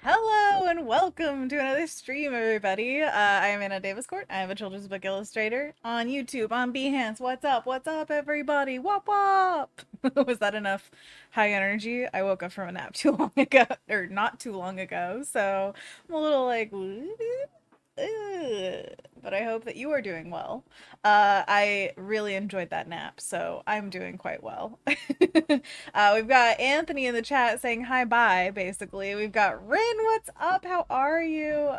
Hello and welcome to another stream, everybody. I am Anna Davis Court. I am a children's book illustrator on YouTube, on Behance. What's up? What's up, everybody? Wop wop! Was that enough high energy? I woke up from a nap too long ago, or not too long ago, so I'm a little like, "Ugh," but I hope that you are doing well. I really enjoyed that nap, so I'm doing quite well. We've got Anthony in the chat saying hi bye, basically. We've got Rin, what's up? How are you?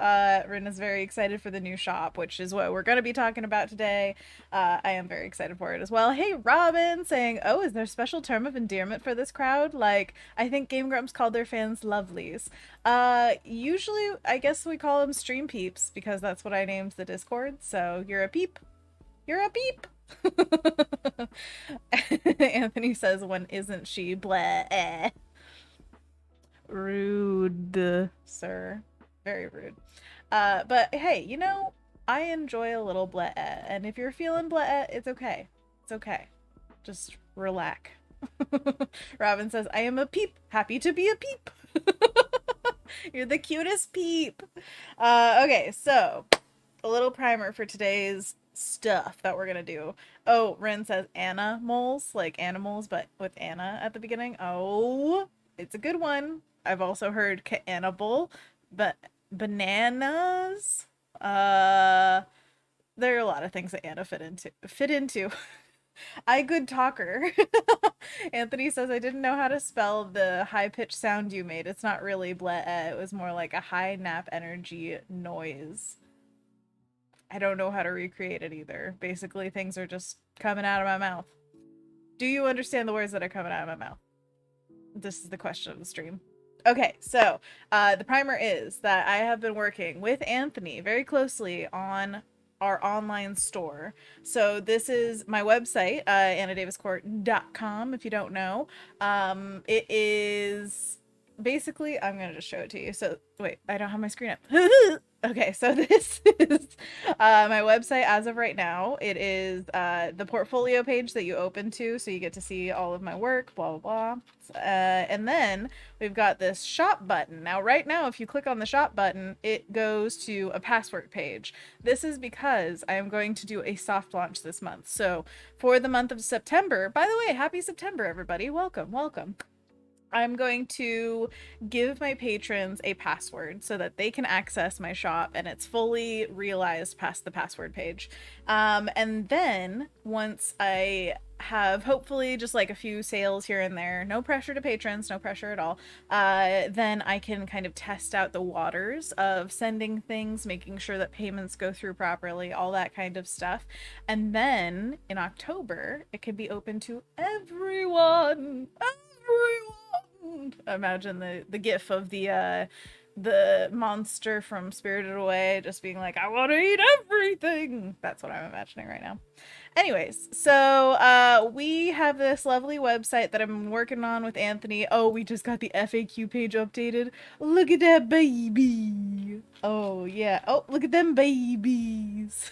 Rin is very excited for the new shop, which is what we're going to be talking about today. I am very excited for it as well. Hey, Robin saying, oh, is there a special term of endearment for this crowd? Like, I think Game Grumps called their fans lovelies. Usually, I guess we call them stream peeps because that's what I named the Discord. So you're a peep. You're a peep. Anthony says, when isn't she? Blah. Rude, sir. Very rude. But hey, I enjoy a little blah, and if you're feeling blah, it's okay. It's okay. Just relax. Robin says, I am a peep. Happy to be a peep. You're the cutest peep. Okay, so a little primer for today's stuff that we're gonna do. Oh, Ren says animals, like animals, but with Anna at the beginning. Oh, it's a good one. I've also heard cannibal, but bananas. There are a lot of things that Anna fit into. I good talker. Anthony says I didn't know how to spell the high pitched sound you made. It's not really bleh. It was more like a high nap energy noise. I don't know how to recreate it either. Basically, things are just coming out of my mouth. Do you understand the words that are coming out of my mouth? This is the question of the stream. Okay, so the primer is that I have been working with Anthony very closely on our online store. So this is my website, annadaviscourt.com, if you don't know. It is basically, I'm going to just show it to you. So wait, I don't have my screen up. Okay, so this is my website as of right now. It is the portfolio page that you open to, so you get to see all of my work, blah, blah, blah. And then we've got this shop button. Now, right now, if you click on the shop button, it goes to a password page. This is because I am going to do a soft launch this month. So for the month of September, by the way, happy September, everybody. Welcome, welcome. I'm going to give my patrons a password so that they can access my shop and it's fully realized past the password page. And then once I have hopefully just like a few sales here and there, no pressure to patrons, no pressure at all, then I can kind of test out the waters of sending things, making sure that payments go through properly, all that kind of stuff. And then in October, it can be open to everyone. Imagine the gif of the monster from Spirited Away just being like, I want to eat everything. That's what I'm imagining right now. Anyways, so we have this lovely website that I'm working on with Anthony. Oh, we just got the FAQ page updated. Look at that baby. Oh yeah. Oh, look at them babies.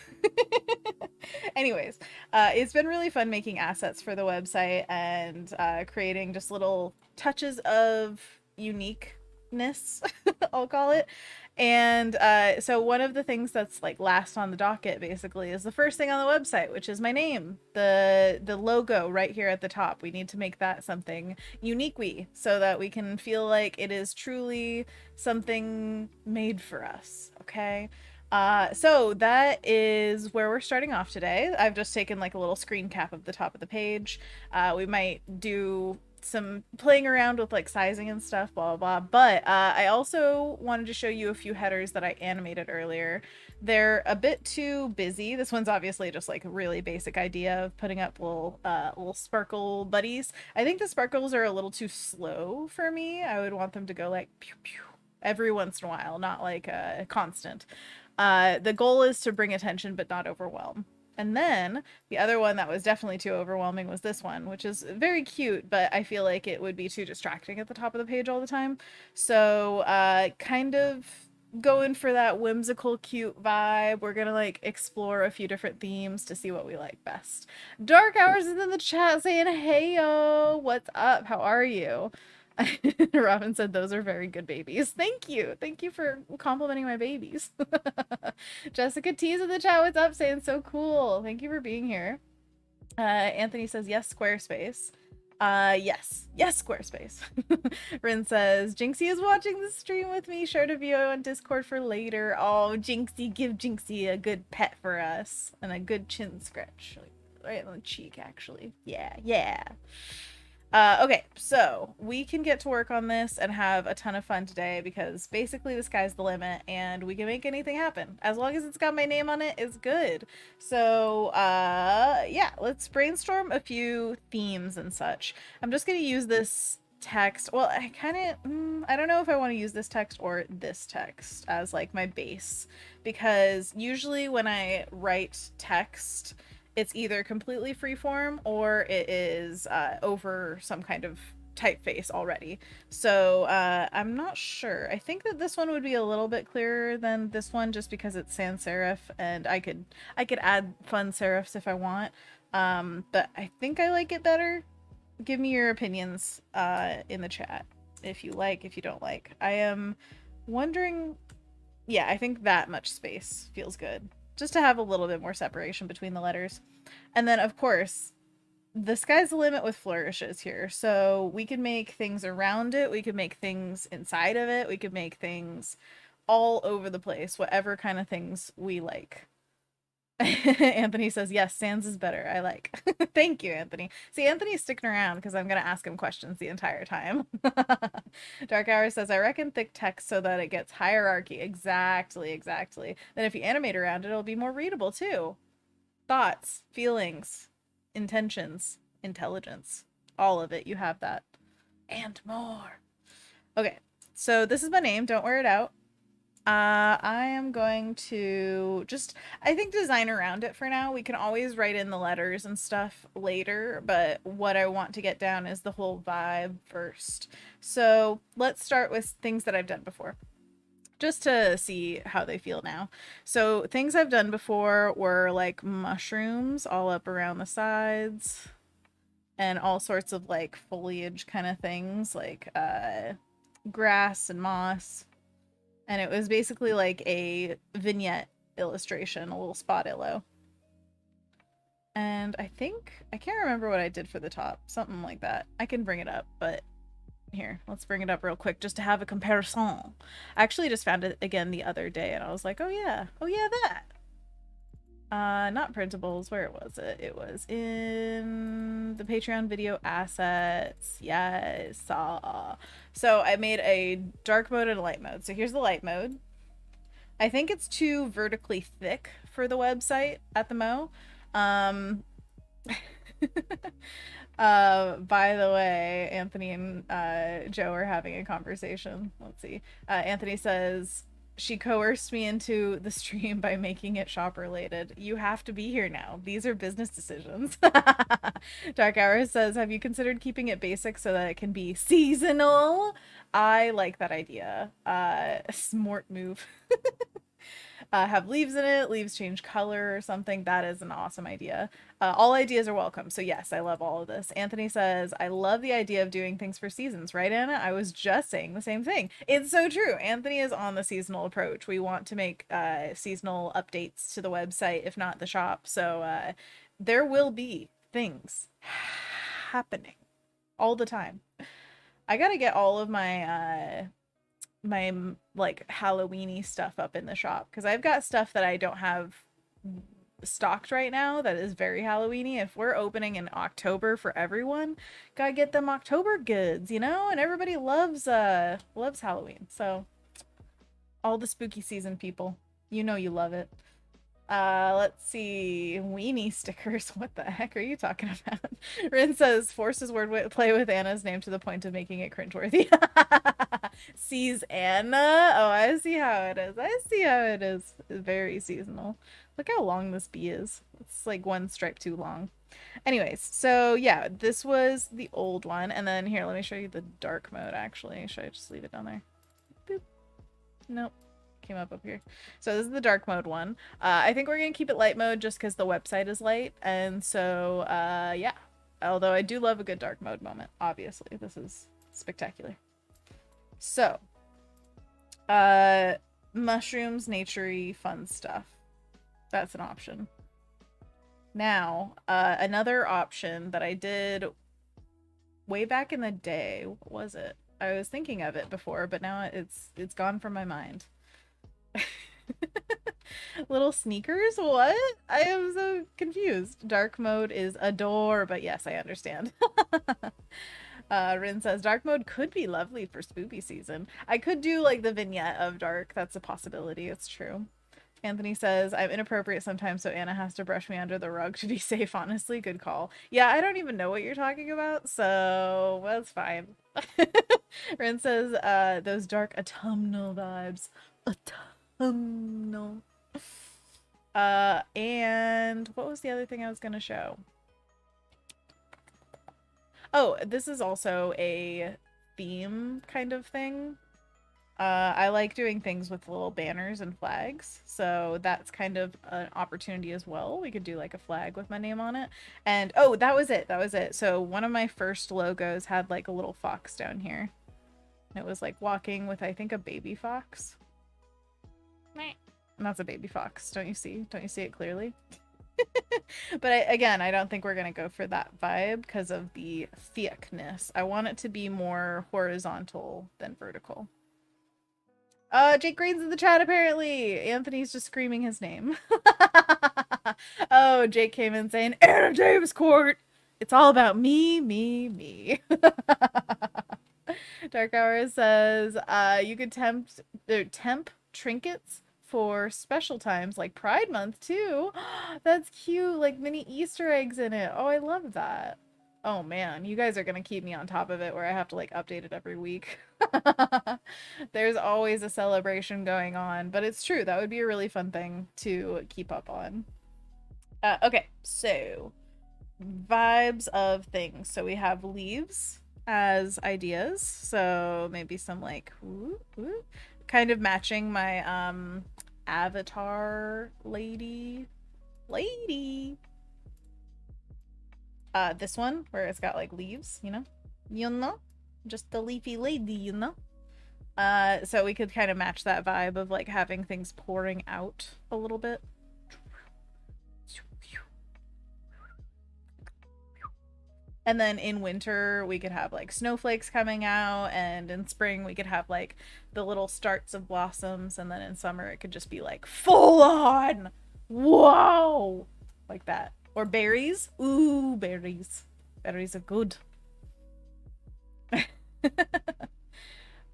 Anyways, it's been really fun making assets for the website and creating just little touches of uniqueness, I'll call it. And so one of the things that's like last on the docket basically is the first thing on the website, which is my name, the logo right here at the top. We need to make that something unique so that we can feel like it is truly something made for us. Okay. So that is where we're starting off today. I've just taken like a little screen cap of the top of the page. We might do some playing around with like sizing and stuff, blah, blah, blah. But I also wanted to show you a few headers that I animated earlier. They're a bit too busy. This one's obviously just like a really basic idea of putting up little sparkle buddies. I think the sparkles are a little too slow for me. I would want them to go like pew pew every once in a while, not like a constant. The goal is to bring attention but not overwhelm. And then the other one that was definitely too overwhelming was this one, which is very cute, but I feel like it would be too distracting at the top of the page all the time. So kind of going for that whimsical, cute vibe. We're gonna like explore a few different themes to see what we like best. Dark Hours is in the chat saying, hey yo, what's up? How are you? Robin said those are very good babies. Thank you. Thank you for complimenting my babies. Jessica T's in the chat. What's up? Saying so cool. Thank you for being here. Anthony says yes, Squarespace. Yes. Yes, Squarespace. Rin says Jinxie is watching the stream with me. Shared a video on Discord for later. Oh, Jinxie, give Jinxie a good pet for us. And a good chin scratch. Right on the cheek, actually. Yeah. Okay, so we can get to work on this and have a ton of fun today because basically the sky's the limit and we can make anything happen. As long as it's got my name on it, it's good. So, yeah, let's brainstorm a few themes and such. I'm just going to use this text. Well, I don't know if I want to use this text or this text as like my base because usually when I write text, it's either completely freeform or it is over some kind of typeface already. So I'm not sure. I think that this one would be a little bit clearer than this one just because it's sans serif and I could add fun serifs if I want. But I think I like it better. Give me your opinions in the chat if you like, if you don't like. I am wondering, yeah, I think that much space feels good. Just to have a little bit more separation between the letters. And then, of course, the sky's the limit with flourishes here. So we can make things around it. We could make things inside of it. We could make things all over the place, whatever kind of things we like. Anthony says, yes, sans is better. I like. Thank you, Anthony. See, Anthony's sticking around because I'm going to ask him questions the entire time. Dark Hour says, I reckon thick text so that it gets hierarchy. Exactly. Then if you animate around it, it'll be more readable too. Thoughts, feelings, intentions, intelligence. All of it. You have that. And more. Okay, so this is my name. Don't wear it out. I am going to just, I think, design around it for now. We can always write in the letters and stuff later, but what I want to get down is the whole vibe first. So let's start with things that I've done before, just to see how they feel now. So things I've done before were like mushrooms all up around the sides and all sorts of like foliage kind of things like grass and moss. And it was basically like a vignette illustration, a little spot illo. And I can't remember what I did for the top. Something like that. I can bring it up, but here, let's bring it up real quick just to have a comparison. I actually just found it again the other day and I was like, oh yeah, that. Not printables, where was it? It was in the Patreon video assets. Yes. So I made a dark mode and a light mode. So here's the light mode. I think it's too vertically thick for the website at the mo. By the way, Anthony and Joe are having a conversation. Let's see. Anthony says, she coerced me into the stream by making it shop related. You have to be here now. These are business decisions. Dark Hour says, have you considered keeping it basic so that it can be seasonal? I like that idea. Smart move. Have leaves in it, leaves change color or something. That is an awesome idea. All ideas are welcome. So yes, I love all of this. Anthony says, I love the idea of doing things for seasons, right, Anna? I was just saying the same thing. It's so true. Anthony is on the seasonal approach. We want to make seasonal updates to the website, if not the shop. So there will be things happening all the time. I gotta get all of my my like Halloweeny stuff up in the shop because I've got stuff that I don't have stocked right now that is very Halloweeny. If we're opening in October for everyone, gotta get them October goods, you know, and everybody loves Halloween. So all the spooky season people, you know, you love it. Let's see. Weenie stickers. What the heck are you talking about? Rin says, forces wordplay with Anna's name to the point of making it cringeworthy. Sees Anna? Oh, I see how it is. It's very seasonal. Look how long this bee is. It's like one stripe too long. Anyways, so yeah, this was the old one. And then here, let me show you the dark mode, actually. Should I just leave it down there? Boop. Nope. Came up here. So this is the dark mode one. I think we're gonna keep it light mode just because the website is light, and so yeah, although I do love a good dark mode moment, obviously this is Spectacular. So, mushrooms, naturey, fun stuff. That's an option. Now, another option that I did way back in the day, what was it? I was thinking of it before, but now it's gone from my mind. Little sneakers? What? I am so confused. Dark mode is adore, but yes, I understand. Rin says dark mode could be lovely for spooky season. I could do like the vignette of dark. That's a possibility. It's true. Anthony says I'm inappropriate sometimes, so Anna has to brush me under the rug to be safe. Honestly, good call. Yeah, I don't even know what you're talking about, so that's fine. Rin says those dark autumnal vibes. Autumnal. And what was the other thing I was gonna show? Oh, this is also a theme kind of thing. I like doing things with little banners and flags, so that's kind of an opportunity as well. We could do like a flag with my name on it. And oh, that was it. So one of my first logos had like a little fox down here. And it was like walking with, I think, a baby fox. And that's a baby fox. Don't you see it clearly? But again, I don't think we're gonna go for that vibe because of the thickness. I want it to be more horizontal than vertical. Jake Green's in the chat apparently. Anthony's just screaming his name. Oh, Jake came in saying, Anna Davis Court! It's all about me, me, me. Dark Hour says, you could temp trinkets for special times like Pride Month too. That's cute, like mini Easter eggs in it. Oh, I love that. Oh man, you guys are gonna keep me on top of it where I have to like update it every week. There's always a celebration going on, but it's true. That would be a really fun thing to keep up on. Okay, so vibes of things. So we have leaves as ideas. So maybe some like kind of matching my avatar lady. This one where it's got like leaves, you know, just the leafy lady, you know. So we could kind of match that vibe of like having things pouring out a little bit. And then in winter, we could have like snowflakes coming out, and in spring, we could have like the little starts of blossoms, and then in summer, it could just be like full on. Whoa! Like that. Or berries. Ooh, berries. Berries are good.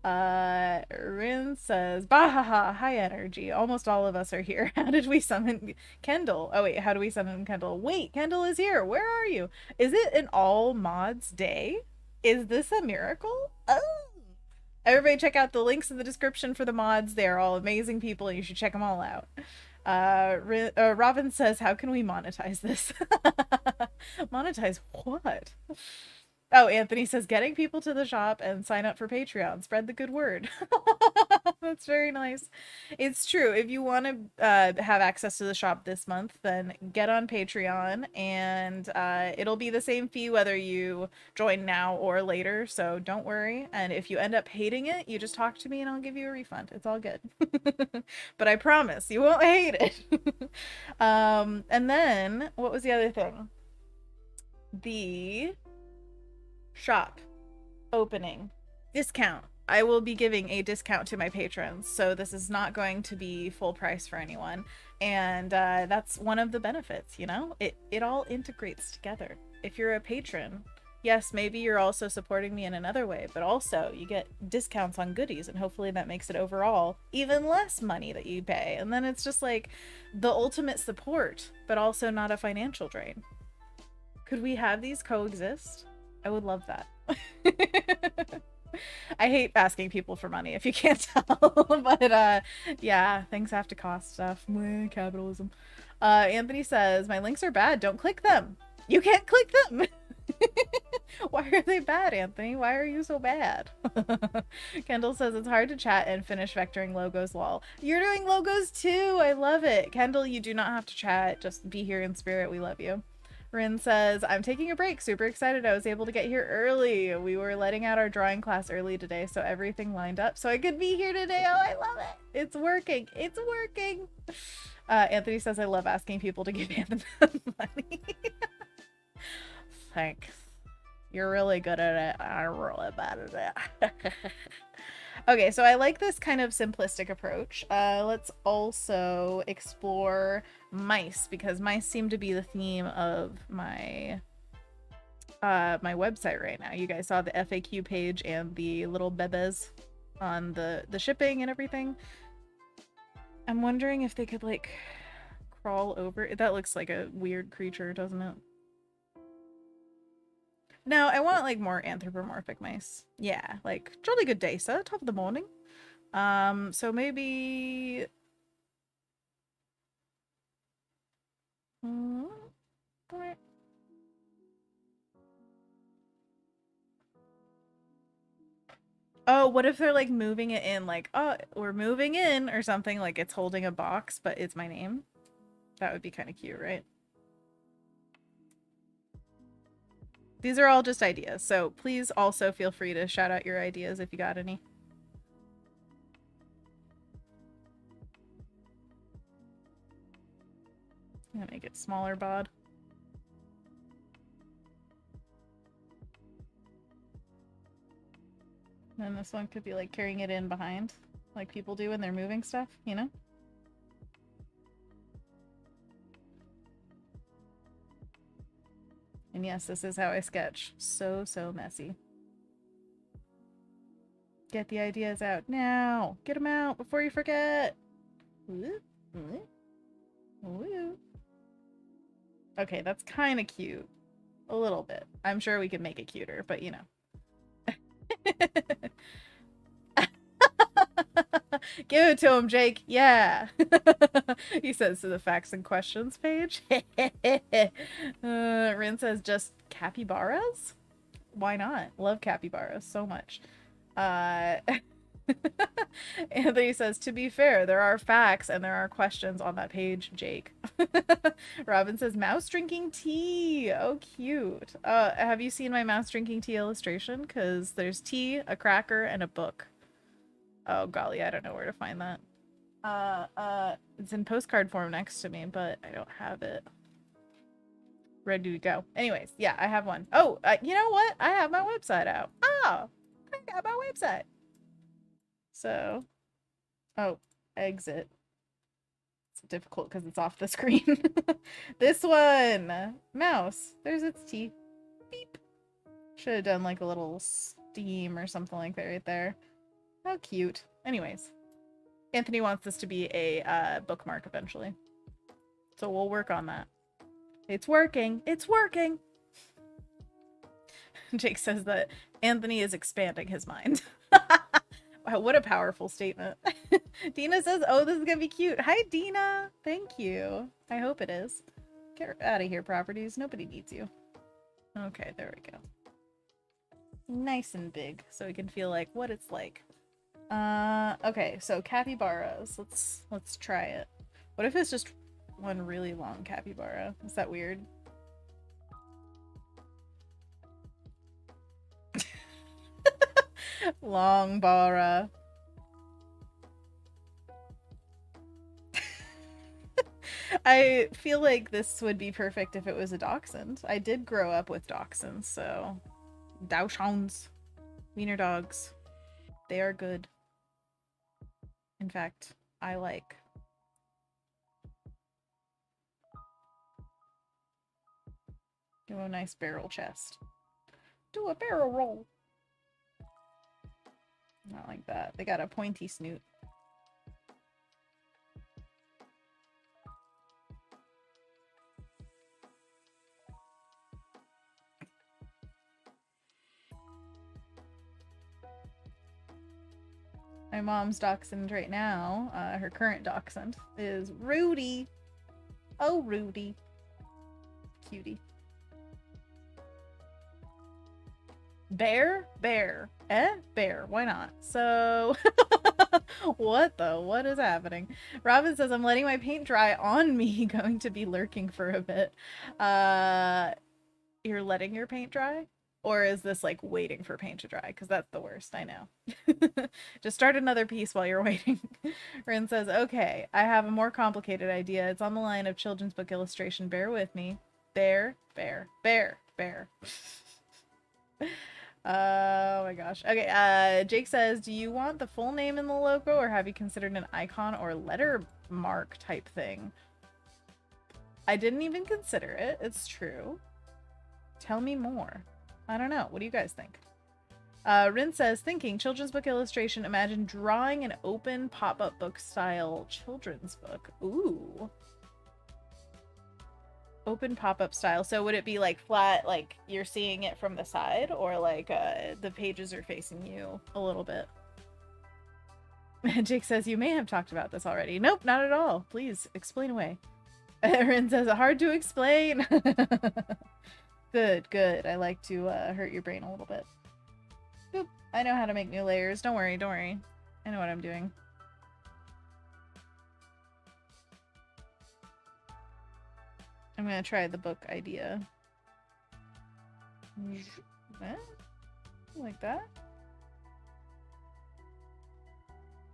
Rin says, Bahaha, high energy. Almost all of us are here. How did we summon Kendall? Oh wait, how do we summon Kendall? Wait, Kendall is here. Where are you? Is it an all mods day? Is this a miracle? Oh. Everybody check out the links in the description for the mods. They are all amazing people and you should check them all out. Robin says, how can we monetize this? Monetize what? Oh, Anthony says, getting people to the shop and sign up for Patreon. Spread the good word. That's very nice. It's true. If you want to have access to the shop this month, then get on Patreon, and it'll be the same fee whether you join now or later, so don't worry. And if you end up hating it, you just talk to me and I'll give you a refund. It's all good. But I promise you won't hate it. And then, what was the other thing? The shop opening discount. I will be giving a discount to my patrons, so this is not going to be full price for anyone, and that's one of the benefits, you know. It all integrates together. If you're a patron, yes, maybe you're also supporting me in another way, but also you get discounts on goodies, and hopefully that makes it overall even less money that you pay, and then it's just like the ultimate support, but also not a financial drain. Could we have these coexist? I would love that. I hate asking people for money, if you can't tell. But yeah, things have to cost stuff. Capitalism. Anthony says, my links are bad. Don't click them. You can't click them. Why are they bad, Anthony? Why are you so bad? Kendall says, it's hard to chat and finish vectoring logos, lol. You're doing logos too. I love it. Kendall, you do not have to chat. Just be here in spirit. We love you. Rin says, I'm taking a break. Super excited I was able to get here early. We were letting out our drawing class early today, so everything lined up so I could be here today. Oh, I love it. It's working. It's working. Anthony says, I love asking people to give Anthony money. Thanks. You're really good at it. I'm really bad at it. Okay, so I like this kind of simplistic approach. Let's also explore mice, because mice seem to be the theme of my my website right now. You guys saw the FAQ page and the little bebes on the shipping and everything. I'm wondering if they could like crawl over. That looks like a weird creature, doesn't it? No, I want like more anthropomorphic mice. Yeah, like jolly good day, sir. Top of the morning. So maybe. Oh, what if they're like moving it in, like, oh, we're moving in or something, like it's holding a box, but it's my name? That would be kind of cute, right? These are all just ideas, so please also feel free to shout out your ideas if you got any. I'm gonna make it smaller, bod. And this one could be like carrying it in behind, like people do when they're moving stuff, you know? And yes, this is how I sketch. So messy. Get the ideas out now. Get them out before you forget. Okay, that's kind of cute. A little bit. I'm sure we could make it cuter, but you know. Give it to him, Jake. Yeah. He says to the facts and questions page. Rin says just capybaras? Why not? Love capybaras so much. Anthony says, to be fair, there are facts and there are questions on that page, Jake. Robin says, mouse drinking tea. Oh, cute. Have you seen my mouse drinking tea illustration? Because there's tea, a cracker, and a book. Oh, golly, I don't know where to find that. It's in postcard form next to me, but I don't have it ready to go. Anyways, yeah, I have one. Oh, you know what? I have my website out. Oh, I got my website. So, oh, exit. It's difficult because it's off the screen. This one, mouse. There's its teeth. Beep. Should have done like a little steam or something like that right there. How cute. Anyways, Anthony wants this to be a bookmark eventually. So we'll work on that. It's working. It's working. Jake says that Anthony is expanding his mind. Wow, what a powerful statement. Dina says, oh, this is gonna be cute. Hi, Dina. Thank you. I hope it is. Get out of here, properties. Nobody needs you. Okay, there we go. Nice and big, so we can feel like what it's like. Okay, so capybaras. Let's try it. What if it's just one really long capybara? Is that weird? Long bara. I feel like this would be perfect if it was a dachshund. I did grow up with dachshunds, so Dachshunds, wiener dogs, they are good. In fact, I like. Do a nice barrel chest. Do a barrel roll. Not like that. They got a pointy snoot. My mom's dachshund right now, her current dachshund, is Rudy. Oh, Rudy. Cutie. Bear? Bear. Bear. Why not? So, What though? What is happening? Robin says, I'm letting my paint dry on me, going to be lurking for a bit. You're letting your paint dry? Or is this like waiting for paint to dry? Because that's the worst, I know. Just start another piece while you're waiting. Rin says, okay, I have a more complicated idea. It's on the line of children's book illustration. Bear with me. Bear. Oh my gosh. Okay, Jake says, do you want the full name in the logo or have you considered an icon or letter mark type thing? I didn't even consider it. It's true. Tell me more. I don't know. What do you guys think? Rin says, thinking children's book illustration. Imagine drawing an open pop-up book style children's book. Ooh. Open pop-up style. So would it be like flat, like you're seeing it from the side, or like the pages are facing you a little bit? Jake says, you may have talked about this already. Nope, not at all. Please explain away. Rin says, hard to explain. Good. I like to hurt your brain a little bit. Boop. I know how to make new layers. Don't worry. I know what I'm doing. I'm gonna try the book idea. Like that.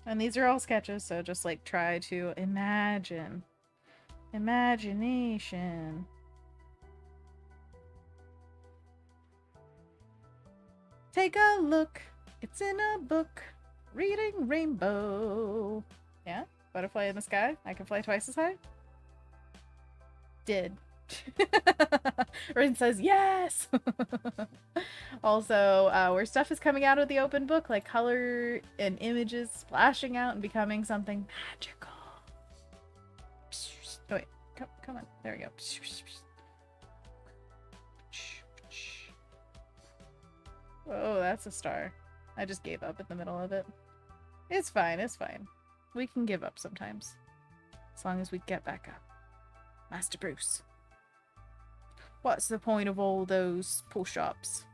And these are all sketches, so just like try to imagine. Imagination. Take a look. It's in a book. Reading Rainbow. Yeah? Butterfly in the sky? I can fly twice as high? Did. Rin says yes! Also, where stuff is coming out of the open book, like color and images splashing out and becoming something magical. Oh wait, come on. There we go. Oh, that's a star. I just gave up in the middle of it. It's fine. We can give up sometimes. As long as we get back up. Master Bruce. What's the point of all those push-ups?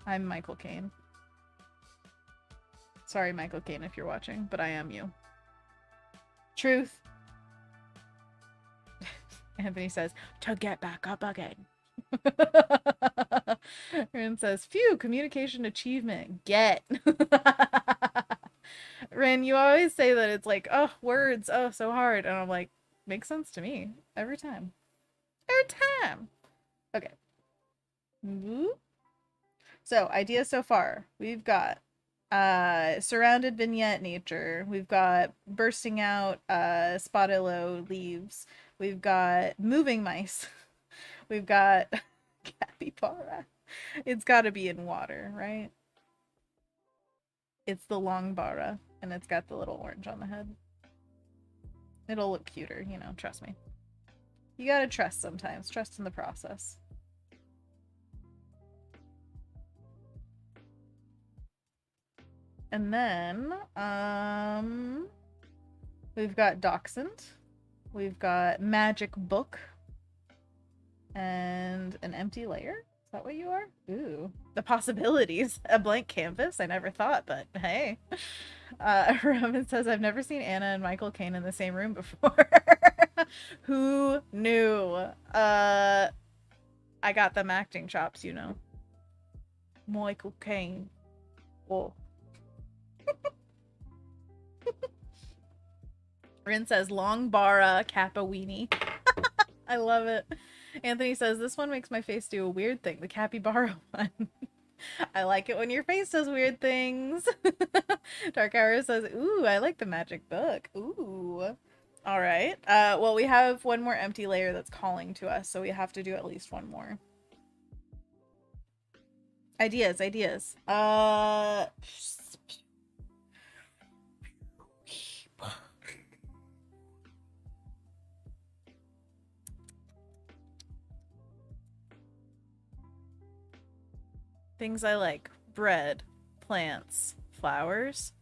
I'm Michael Caine. Sorry, Michael Caine, if you're watching, but I am you. Truth. Anthony says, to get back up again. Rin says, phew, communication achievement. Get. Rin, you always say that it's like, oh, words, oh, so hard. And I'm like, makes sense to me. Every time. Okay. So, ideas so far. We've got surrounded vignette nature. We've got bursting out spottillo leaves. We've got moving mice. We've got capybara. It's got to be in water, right? It's the long bara, and it's got the little orange on the head. It'll look cuter, you know, trust me. You gotta trust sometimes. Trust in the process. And then, we've got Dachshund. We've got Magic Book. And an empty layer? Is that what you are? Ooh. The possibilities. A blank canvas? I never thought, but hey. Roman says, I've never seen Anna and Michael Caine in the same room before. Who knew? I got them acting chops, you know. Michael Caine. Oh. Rin says, long bara kappa weenie. I love it. Anthony says, this one makes my face do a weird thing. The capybara one. I like it when your face does weird things. Dark Hour says, ooh, I like the magic book. Ooh. All right. Well, we have one more empty layer that's calling to us, so we have to do at least one more. Ideas. Things I like. Bread, plants, flowers,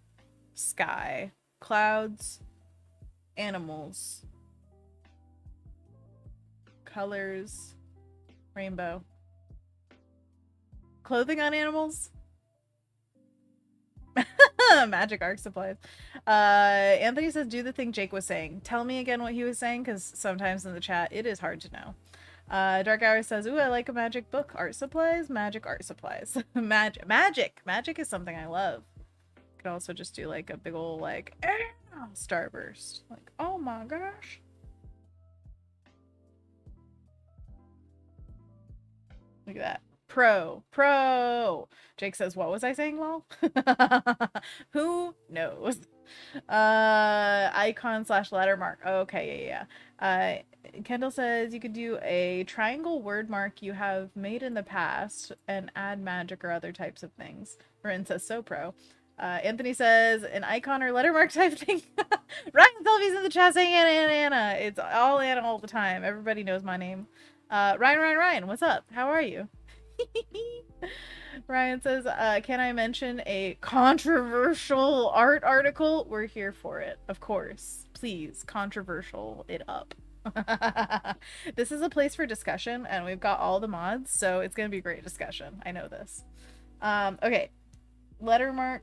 sky, clouds, animals, colors, rainbow. Clothing on animals? Magic art supplies. Anthony says, do the thing Jake was saying. Tell me again what he was saying, because sometimes in the chat it is hard to know. Dark Hour says, ooh, I like a magic book. Art supplies? Magic art supplies. Magic is something I love. Could also just do like a big old like starburst. Like, oh my gosh. Look at that. Pro. Jake says, what was I saying, lol? Who knows? Icon / lettermark. Okay, yeah. Kendall says you could do a triangle word mark you have made in the past and add magic or other types of things. Rin says, so pro. Anthony says an icon or lettermark type thing. Ryan Selby's in the chat saying Anna. It's all Anna all the time. Everybody knows my name. Ryan, what's up? How are you? Ryan says, can I mention a controversial art article? We're here for it, of course. Please, controversial it up. This is a place for discussion, and we've got all the mods, so it's going to be a great discussion. I know this. Okay. Lettermark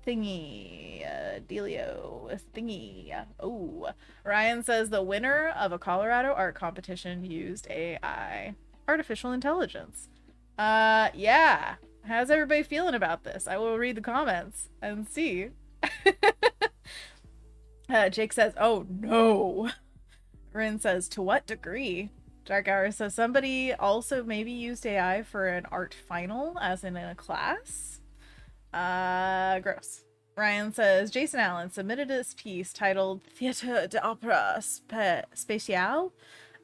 thingy. Delio thingy. Oh. Ryan says the winner of a Colorado art competition used AI. Artificial intelligence. Yeah. How's everybody feeling about this? I will read the comments and see. Jake says, oh no. Rin says, to what degree? Dark Hour says, somebody also maybe used AI for an art final, as in a class. Gross. Ryan says, Jason Allen submitted this piece titled Theatre d'Opera Spéciale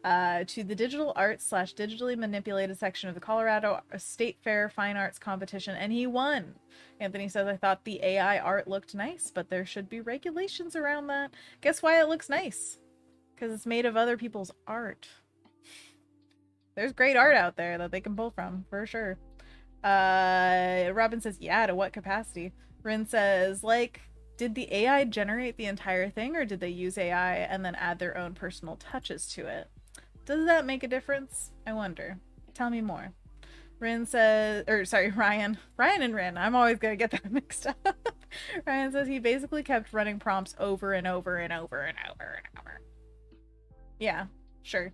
to the digital arts / digitally manipulated section of the Colorado State Fair Fine Arts Competition, and he won. Anthony says, I thought the AI art looked nice, but there should be regulations around that. Guess why it looks nice? Because it's made of other people's art. There's great art out there that they can pull from, for sure. Robin says, yeah, to what capacity? Rin says, like, did the AI generate the entire thing, or did they use AI and then add their own personal touches to it? Does that make a difference? I wonder. Tell me more. Rin says, or sorry, Ryan and Rin. I'm always gonna get that mixed up. Ryan says he basically kept running prompts over and over and over and over and over. Yeah, sure.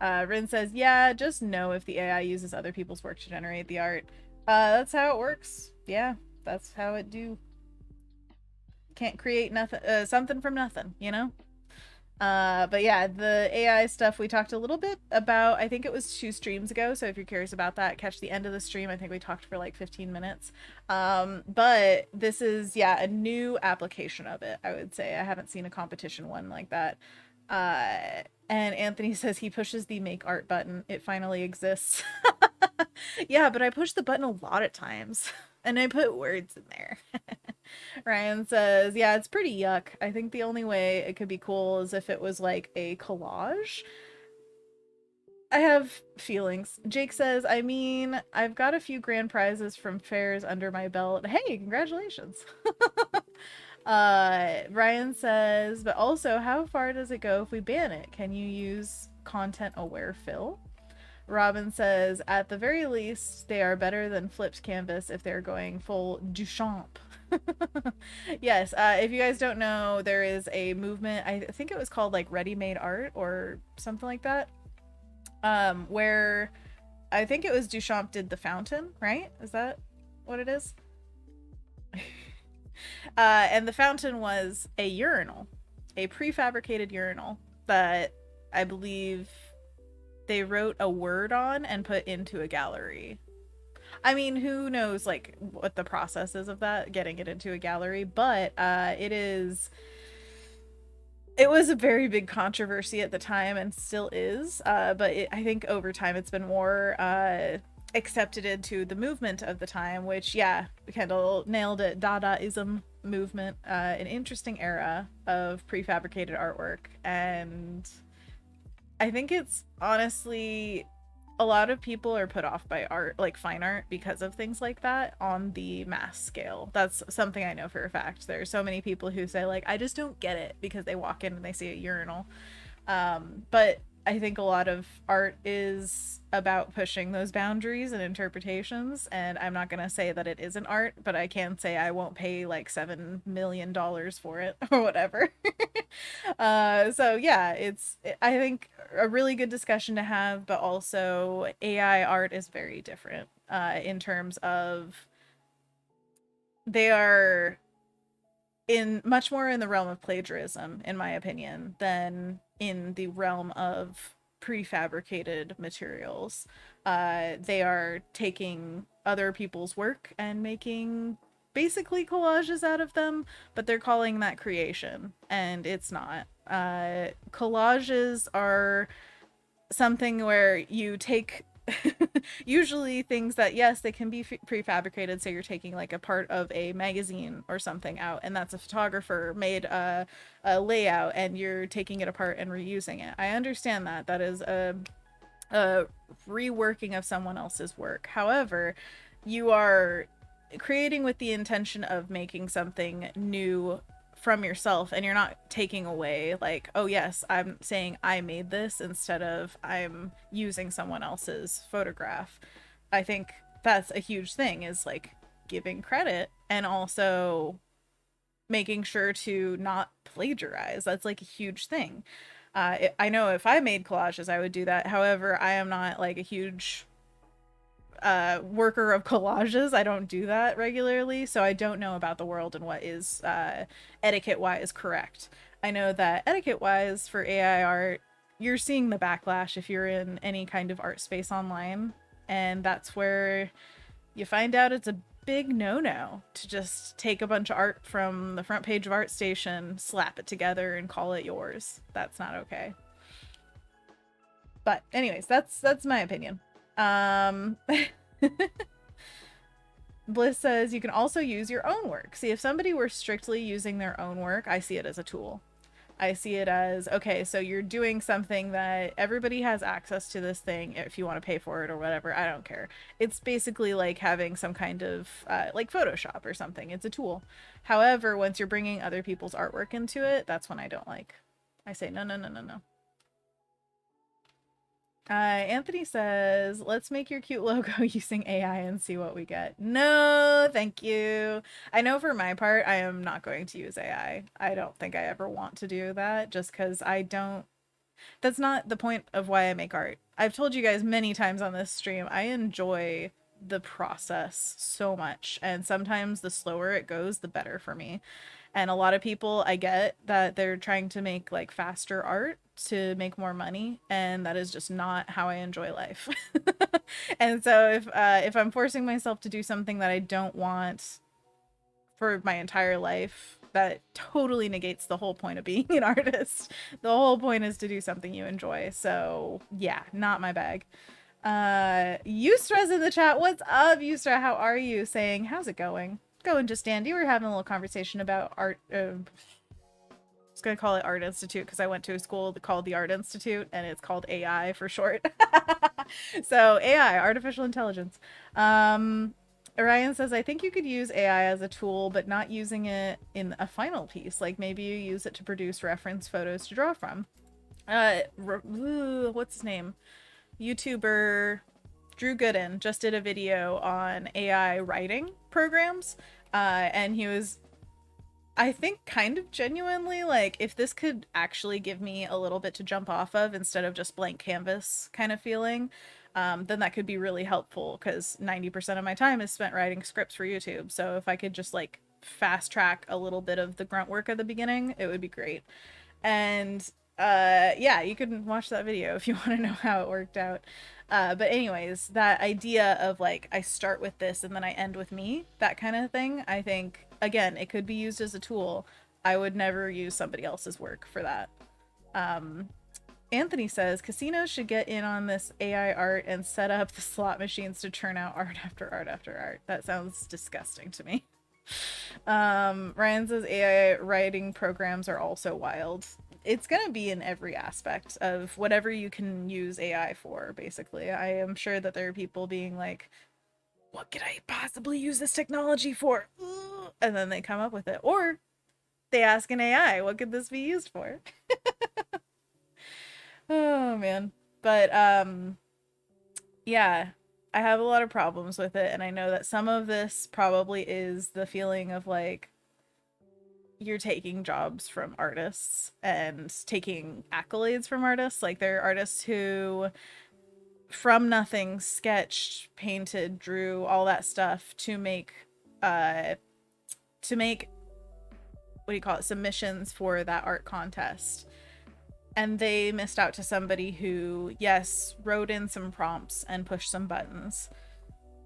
Rin says, yeah, just know if the AI uses other people's work to generate the art. That's how it works. Yeah, that's how it do. Can't create nothing, something from nothing, you know? But yeah, the AI stuff we talked a little bit about, I think it was 2 streams ago, so if you're curious about that, catch the end of the stream. I think we talked for like 15 minutes. But this is, yeah, a new application of it, I would say. I haven't seen a competition one like that. And Anthony says he pushes the make art button. It finally exists. Yeah, but I push the button a lot of times. And I put words in there. Ryan says, yeah, it's pretty yuck. I think the only way it could be cool is if it was like a collage. I have feelings. Jake says, I mean, I've got a few grand prizes from fairs under my belt. Hey, congratulations. Ryan says, but also, how far does it go if we ban it? Can you use content-aware fill? Robin says, at the very least, they are better than flipped canvas if they're going full Duchamp. Yes, if you guys don't know, there is a movement, I think it was called like ready-made art or something like that, where I think it was Duchamp did the fountain, right? Is that what it is? And the fountain was a urinal, a prefabricated urinal that I believe they wrote a word on and put into a gallery. I mean, who knows like what the process is of that, getting it into a gallery, but it was a very big controversy at the time and still is, but I think over time it's been more accepted into the movement of the time, which, yeah, Kendall nailed it. Dadaism movement, an interesting era of prefabricated artwork, and I think it's honestly, a lot of people are put off by art, like fine art, because of things like that on the mass scale. That's something I know for a fact. There are so many people who say like, I just don't get it, because they walk in and they see a urinal. But I think a lot of art is about pushing those boundaries and interpretations, and I'm not gonna say that it isn't art, but I can say I won't pay like $7 million for it or whatever. So yeah, I think a really good discussion to have, but also AI art is very different in terms of they are in much more in the realm of plagiarism, in my opinion, than in the realm of prefabricated materials. They are taking other people's work and making basically collages out of them, but they're calling that creation, and it's not. Collages are something where you take usually things that, yes, they can be prefabricated, so you're taking like a part of a magazine or something out, and that's a photographer made a layout, and you're taking it apart and reusing it. I understand that that is a reworking of someone else's work. However, you are creating with the intention of making something new from yourself, and you're not taking away, like, oh yes, I'm saying I made this instead of I'm using someone else's photograph. I think that's a huge thing, is like giving credit and also making sure to not plagiarize. That's like a huge thing. I know if I made collages I would do that. However, I am not like a huge worker of collages. I don't do that regularly, so I don't know about the world and what is etiquette wise correct. I know that etiquette wise for AI art, you're seeing the backlash if you're in any kind of art space online, and that's where you find out it's a big no-no to just take a bunch of art from the front page of ArtStation, slap it together, and call it yours. That's not okay. But anyways, that's my opinion. Um, Bliss says you can also use your own work. See, if somebody were strictly using their own work, I see it as a tool. I see it as, okay, so you're doing something that everybody has access to this thing if you want to pay for it or whatever. I don't care. It's basically like having some kind of like Photoshop or something. It's a tool. However, once you're bringing other people's artwork into it, that's when I don't like. I say, no, no, no, no, no. Anthony says, let's make your cute logo using AI and see what we get. No, thank you. I know for my part, I am not going to use AI. I don't think I ever want to do that, just because I don't, that's not the point of why I make art. I've told you guys many times on this stream, I enjoy the process so much, and sometimes the slower it goes, the better for me. And a lot of people, I get that they're trying to make like faster art to make more money, and that is just not how I enjoy life. And so if I'm forcing myself to do something that I don't want for my entire life, that totally negates the whole point of being an artist. The whole point is to do something you enjoy. So yeah, not my bag. Eustra's in the chat. What's up, Eustra? How are you? Saying, how's it going? Going just dandy. We're having a little conversation about art. I was gonna call it Art Institute because I went to a school called the Art Institute, and it's called AI for short. So AI, artificial intelligence. Orion says, I think you could use AI as a tool, but not using it in a final piece. Like maybe you use it to produce reference photos to draw from. What's his name? YouTuber Drew Gooden just did a video on AI writing programs, and he was, I think, kind of genuinely like, if this could actually give me a little bit to jump off of instead of just blank canvas kind of feeling, then that could be really helpful, because 90% of my time is spent writing scripts for YouTube. So if I could just like fast track a little bit of the grunt work at the beginning, it would be great. And yeah, you can watch that video if you want to know how it worked out. But anyways, that idea of like, I start with this and then I end with me, that kind of thing, I think, again, it could be used as a tool. I would never use somebody else's work for that. Anthony says casinos should get in on this AI art and set up the slot machines to churn out art after art after art. That sounds disgusting to me. Ryan says AI writing programs are also wild. It's gonna be in every aspect of whatever you can use AI for, basically. I am sure that there are people being like, what could I possibly use this technology for? And then they come up with it. Or they ask an AI, what could this be used for? Oh man. But yeah, I have a lot of problems with it, and I know that some of this probably is the feeling of like you're taking jobs from artists and taking accolades from artists. Like there are artists who from nothing sketched, painted, drew, all that stuff uh to make what do you call it, submissions for that art contest. And they missed out to somebody who, yes, wrote in some prompts and pushed some buttons.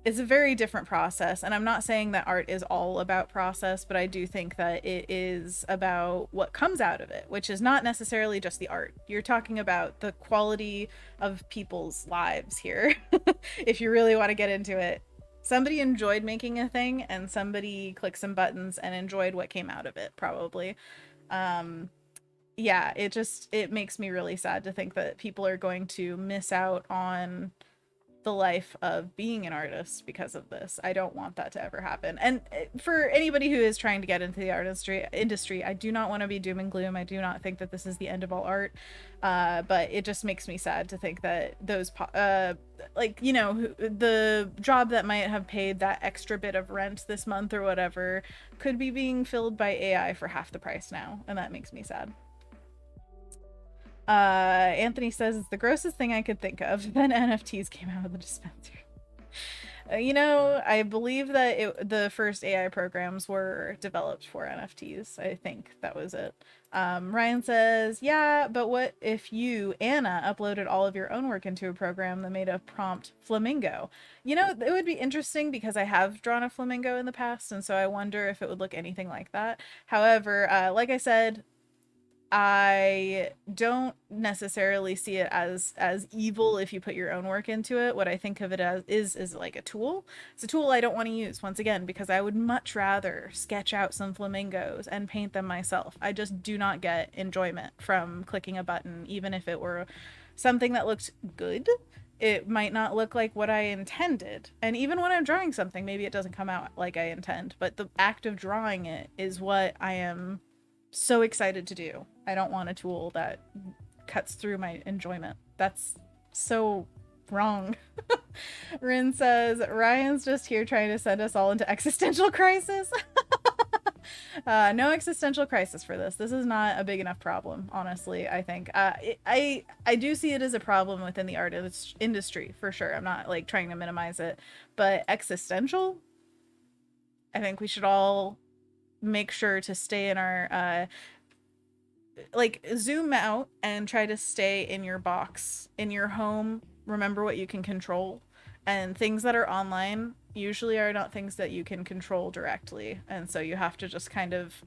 It's a very different process. And I'm not saying that art is all about process, but I do think that it is about what comes out of it, which is not necessarily just the art. You're talking about the quality of people's lives here. If you really want to get into it, somebody enjoyed making a thing and somebody clicked some buttons and enjoyed what came out of it, probably. Um, yeah, it makes me really sad to think that people are going to miss out on the life of being an artist because of this. I don't want that to ever happen. And for anybody who is trying to get into the art industry, I do not want to be doom and gloom. I do not think that this is the end of all art. But it just makes me sad to think that those like, you know, the job that might have paid that extra bit of rent this month or whatever could be being filled by AI for half the price now, and that makes me sad. Anthony says it's the grossest thing I could think of. Then NFTs came out of the dispensary. You know, I believe that the first AI programs were developed for NFTs. I think that was it. Ryan says, yeah, but what if you, Anna, uploaded all of your own work into a program that made a prompt flamingo? You know, it would be interesting because I have drawn a flamingo in the past, and so I wonder if it would look anything like that. However, like I said, I don't necessarily see it as evil if you put your own work into it. What I think of it as is like a tool. It's a tool I don't want to use once again because I would much rather sketch out some flamingos and paint them myself. I just do not get enjoyment from clicking a button, even if it were something that looked good. It might not look like what I intended. And even when I'm drawing something, maybe it doesn't come out like I intend, but the act of drawing it is what I am so excited to do. I don't want a tool that cuts through my enjoyment. That's so wrong. Rin says, Ryan's just here trying to send us all into existential crisis. No existential crisis for this. This is not a big enough problem, honestly, I think. I do see it as a problem within the art industry, for sure. I'm not like trying to minimize it. But existential? I think we should all make sure to stay in our like zoom out and try to stay in your box in your home. Remember what you can control, and things that are online usually are not things that you can control directly, and so you have to just kind of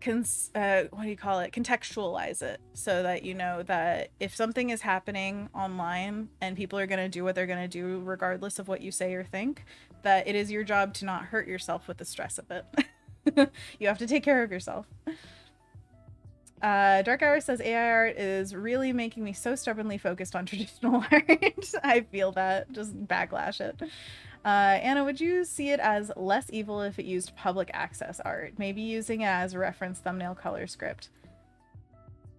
what do you call it, contextualize it so that you know that if something is happening online and people are going to do what they're going to do regardless of what you say or think, that it is your job to not hurt yourself with the stress of it. You have to take care of yourself. Dark Hour says AI art is really making me so stubbornly focused on traditional art. I feel that. Just backlash it. Anna, would you see it as less evil if it used public access art? Maybe using it as a reference thumbnail color script.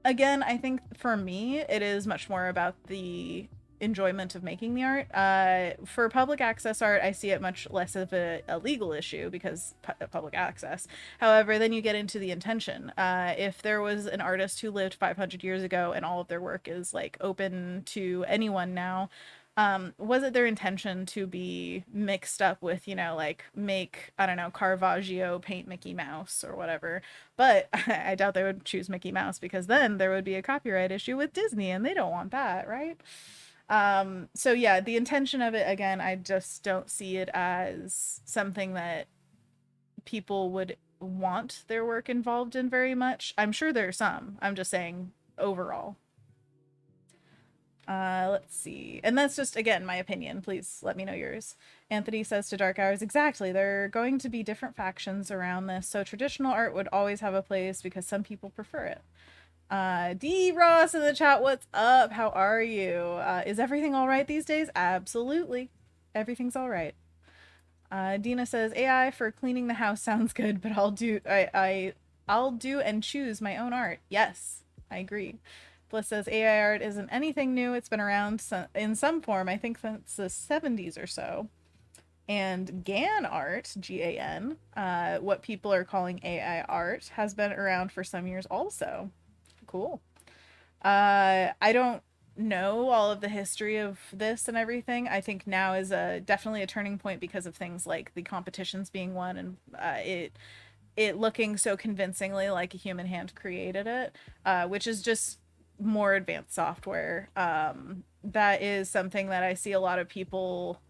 Again, I think for me, it is much more about the enjoyment of making the art. For public access art, I see it much less of a legal issue because public access. However, then you get into the intention. If there was an artist who lived 500 years ago and all of their work is like open to anyone now, was it their intention to be mixed up with, you know, like make, I don't know, Caravaggio paint Mickey Mouse or whatever? But I doubt they would choose Mickey Mouse because then there would be a copyright issue with Disney and they don't want that, right? So yeah, the intention of it, again, I just don't see it as something that people would want their work involved in very much. I'm sure there are some. I'm just saying overall. Let's see. And that's just, again, my opinion. Please let me know yours. Anthony says to Dark Hours, exactly. There are going to be different factions around this, so traditional art would always have a place because some people prefer it. D Ross in the chat, what's up? How are you? Is everything all right these days? Absolutely. Everything's all right. Dina says AI for cleaning the house sounds good, but I'll do and choose my own art. Yes, I agree. Bliss says AI art isn't anything new. It's been around in some form, I think, since the 70s or so. And GAN art, GAN, what people are calling AI art, has been around for some years also. Cool. I don't know all of the history of this and everything. I think now is definitely a turning point because of things like the competitions being won and it looking so convincingly like a human hand created it, which is just more advanced software. That is something that I see a lot of people.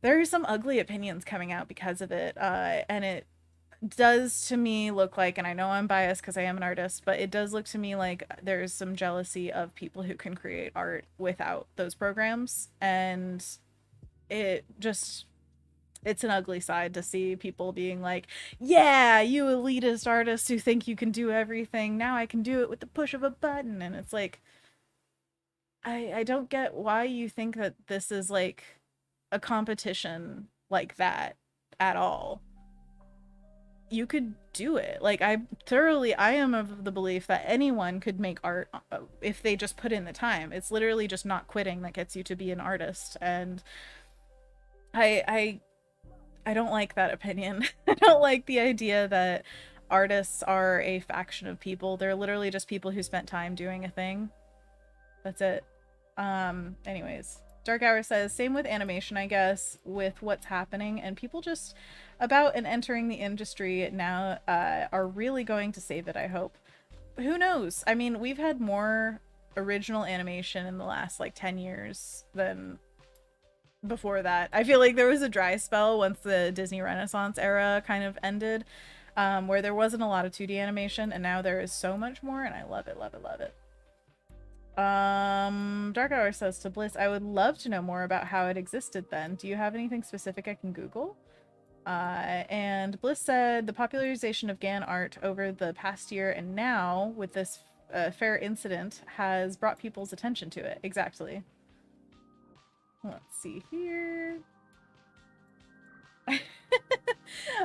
There are some ugly opinions coming out because of it, and it does to me look like, and I know I'm biased because I am an artist, but it does look to me like there's some jealousy of people who can create art without those programs, and it just it's an ugly side to see people being like, yeah, you elitist artists who think you can do everything, now I can do it with the push of a button. And it's like, I don't get why you think that this is like a competition like that at all. You could do it. Like, I am of the belief that anyone could make art if they just put in the time. It's literally just not quitting that gets you to be an artist. And I I don't like that opinion. I don't like the idea that artists are a faction of people. They're literally just people who spent time doing a thing. That's it. Anyways, Dark Hour says, same with animation, I guess, with what's happening, and people just about and entering the industry now are really going to save it, I hope. Who knows? I mean, we've had more original animation in the last like 10 years than before that. I feel like there was a dry spell once the Disney Renaissance era kind of ended, where there wasn't a lot of 2D animation, and now there is so much more, and I love it, love it, love it. Dark Hour says to Bliss, I would love to know more about how it existed then. Do you have anything specific I can Google? And Bliss said the popularization of GAN art over the past year and now with this fair incident has brought people's attention to it. Exactly. Let's see here.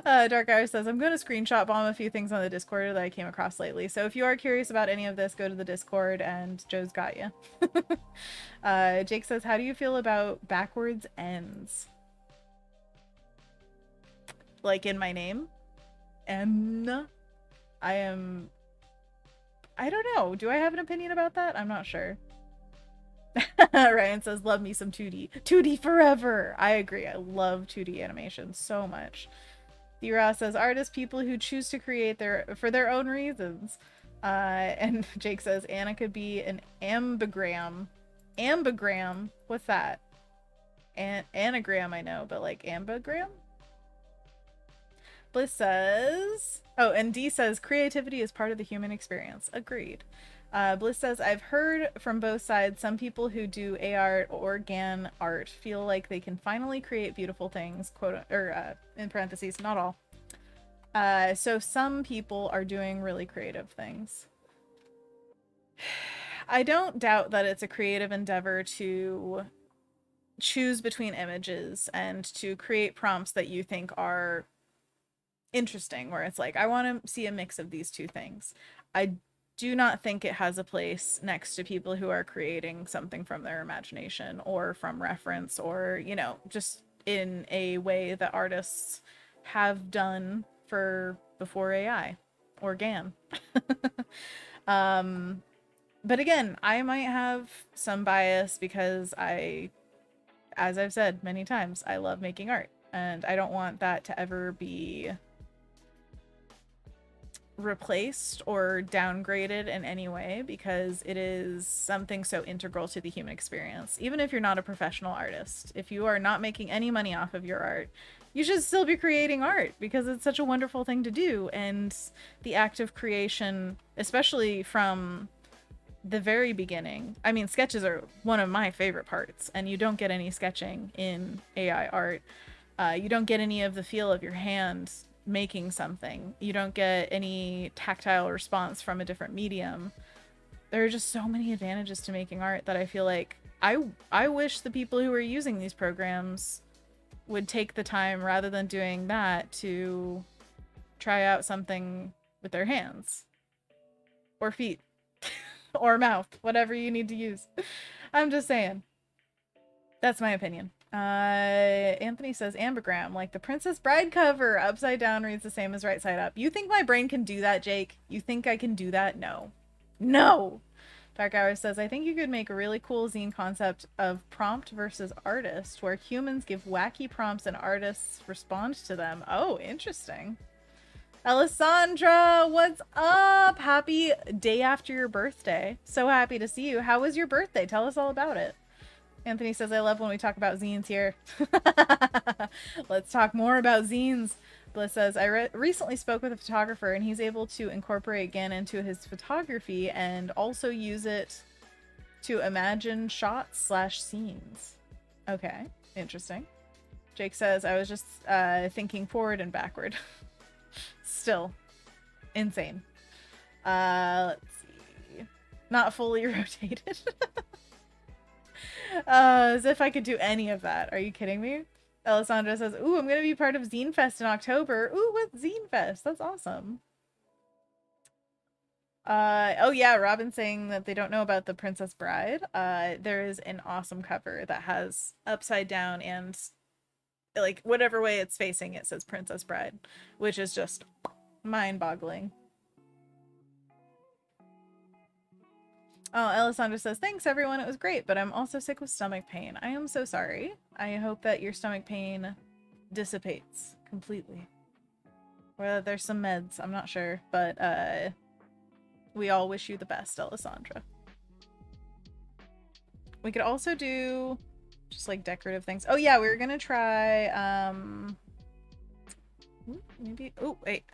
Dark Hour says, I'm going to screenshot bomb a few things on the Discord that I came across lately. So if you are curious about any of this, go to the Discord and Joe's got you. Jake says, how do you feel about backwards ends? Like in my name? I don't know. Do I have an opinion about that? I'm not sure. Ryan says, love me some 2D. 2D forever! I agree. I love 2D animation so much. Thera says, artists, people who choose to create for their own reasons. And Jake says, Anna could be an ambigram. Ambigram? What's that? Anagram, I know, but like ambigram? Bliss says, oh, and D says, creativity is part of the human experience. Agreed. Bliss says, I've heard from both sides, some people who do AR or GAN art feel like they can finally create beautiful things, quote, or in parentheses, not all. So some people are doing really creative things. I don't doubt that it's a creative endeavor to choose between images and to create prompts that you think are interesting, where it's like, I want to see a mix of these two things. I do not think it has a place next to people who are creating something from their imagination or from reference, or, you know, just in a way that artists have done for before AI or GAN. But again, I might have some bias because as I've said many times, I love making art, and I don't want that to ever be replaced or downgraded in any way, because it is something so integral to the human experience. Even if you're not a professional artist, if you are not making any money off of your art, you should still be creating art because it's such a wonderful thing to do. And the act of creation, especially from the very beginning, I mean, sketches are one of my favorite parts, and you don't get any sketching in AI art. You don't get any of the feel of your hand making something. You don't get any tactile response from a different medium. There are just so many advantages to making art that I feel like I wish the people who are using these programs would take the time, rather than doing that, to try out something with their hands or feet. or mouth, whatever you need to use. I'm just saying. That's my opinion. Anthony says ambigram, like the Princess Bride cover. Upside down reads the same as right side up. You think my brain can do that, Jake? You think I can do that? No. No! Dark Hour says, I think you could make a really cool zine concept of prompt versus artist, where humans give wacky prompts and artists respond to them. Oh, interesting. Alessandra, what's up? Happy day after your birthday. So happy to see you. How was your birthday? Tell us all about it. Anthony says, I love when we talk about zines here. Let's talk more about zines. Bliss says, I recently spoke with a photographer and he's able to incorporate GAN into his photography and also use it to imagine shots / scenes. Okay, interesting. Jake says, I was just thinking forward and backward. Still insane. Let's see. Not fully rotated. As if I could do any of that. Are you kidding me? Alessandra says, ooh, I'm going to be part of Zine Fest in October. Ooh, what's Zine Fest? That's awesome. Oh yeah, Robin's saying that they don't know about the Princess Bride. There is an awesome cover that has upside down and like whatever way it's facing, it says Princess Bride, which is just mind-boggling. Oh, Alessandra says, thanks everyone, it was great, but I'm also sick with stomach pain. I am so sorry. I hope that your stomach pain dissipates completely. Or that there's some meds, I'm not sure, but we all wish you the best, Alessandra. We could also do just like decorative things. Oh yeah, we were gonna try maybe, oh wait,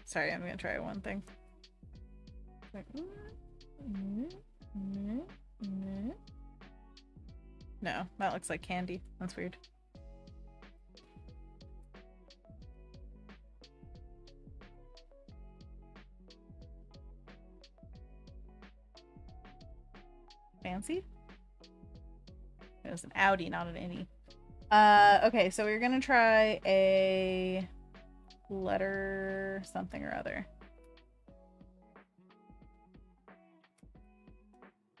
sorry, I'm gonna try one thing. No, that looks like candy. That's weird. Fancy? It was an Audi, not an innie. Okay, so we're gonna try a letter something or other.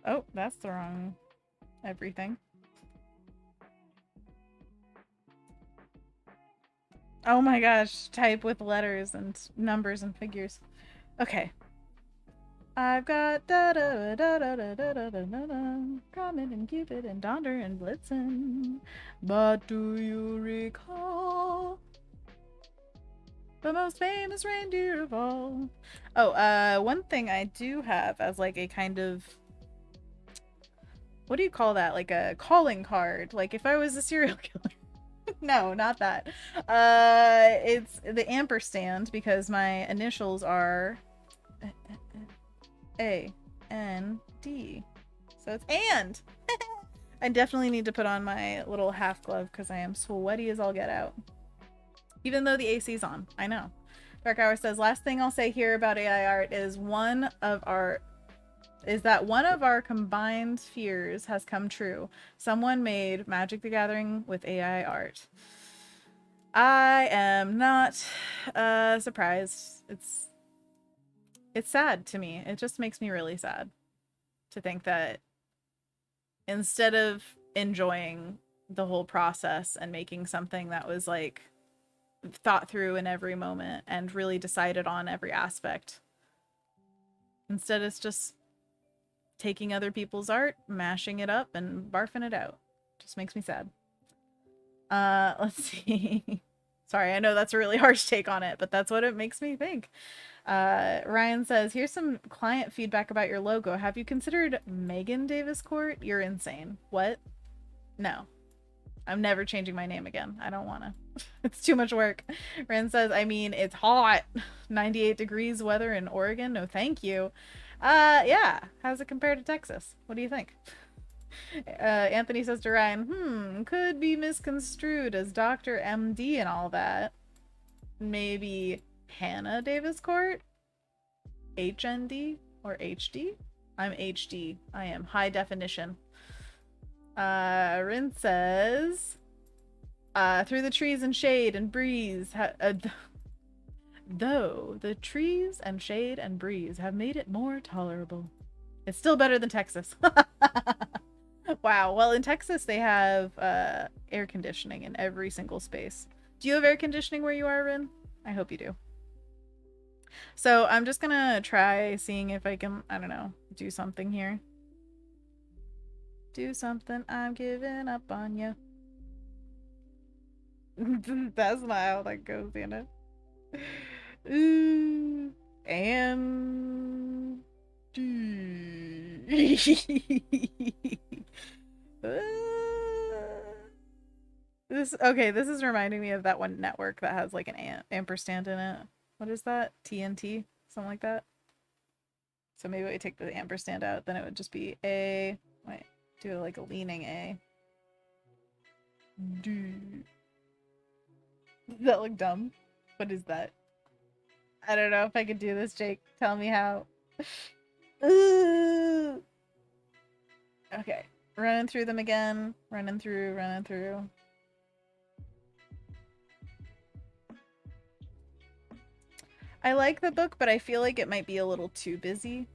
Oh, that's the wrong everything. Oh my gosh, type with letters and numbers and figures. Okay. I've got da da da da da da da da da da, Comet and Cupid and Donder and Blitzen. But do you recall the most famous reindeer of all? Oh, one thing I do have as like a kind of, what do you call that? Like a calling card. Like if I was a serial killer. No, not that. It's the ampersand because my initials are A-N-D. So it's and. I definitely need to put on my little half glove because I am sweaty as all get out. Even though the AC's on. I know. Dark Hour says, last thing I'll say here about AI art is that one of our combined fears has come true. Someone made Magic the Gathering with AI art. I am not surprised. It's sad to me. It just makes me really sad to think that instead of enjoying the whole process and making something that was like thought through in every moment and really decided on every aspect, instead it's just taking other people's art, mashing it up, and barfing it out. Just makes me sad. Let's see. Sorry, I know that's a really harsh take on it, but that's what it makes me think. Ryan says, here's some client feedback about your logo. Have you considered Megan Davis Court? You're insane. What? No. I'm never changing my name again. I don't want to. It's too much work. Ryan says, I mean, it's hot. 98 degrees weather in Oregon. No, thank you. Yeah. How's it compared to Texas? What do you think? Anthony says to Ryan, could be misconstrued as Dr. MD and all that. Maybe Hannah Davis Court? HND or HD? I'm HD. I am high definition. Rin says, through the trees and shade and breeze, though the trees and shade and breeze have made it more tolerable. It's still better than Texas. Wow. Well, in Texas, they have air conditioning in every single space. Do you have air conditioning where you are, Rin? I hope you do. So I'm just gonna try seeing if I can, I don't know, do something here. Do something, I'm giving up on you. That smile that goes in it. Ooh. And this okay, this is reminding me of that one network that has like an ampersand in it. What is that? TNT? Something like that. So maybe we take the ampersand out, then it would just be A. Wait, do like a leaning A. Does that look dumb? What is that? I don't know if I could do this, Jake. Tell me how. Ooh. Okay. Running through them again. Running through, running through. I like the book, but I feel like it might be a little too busy.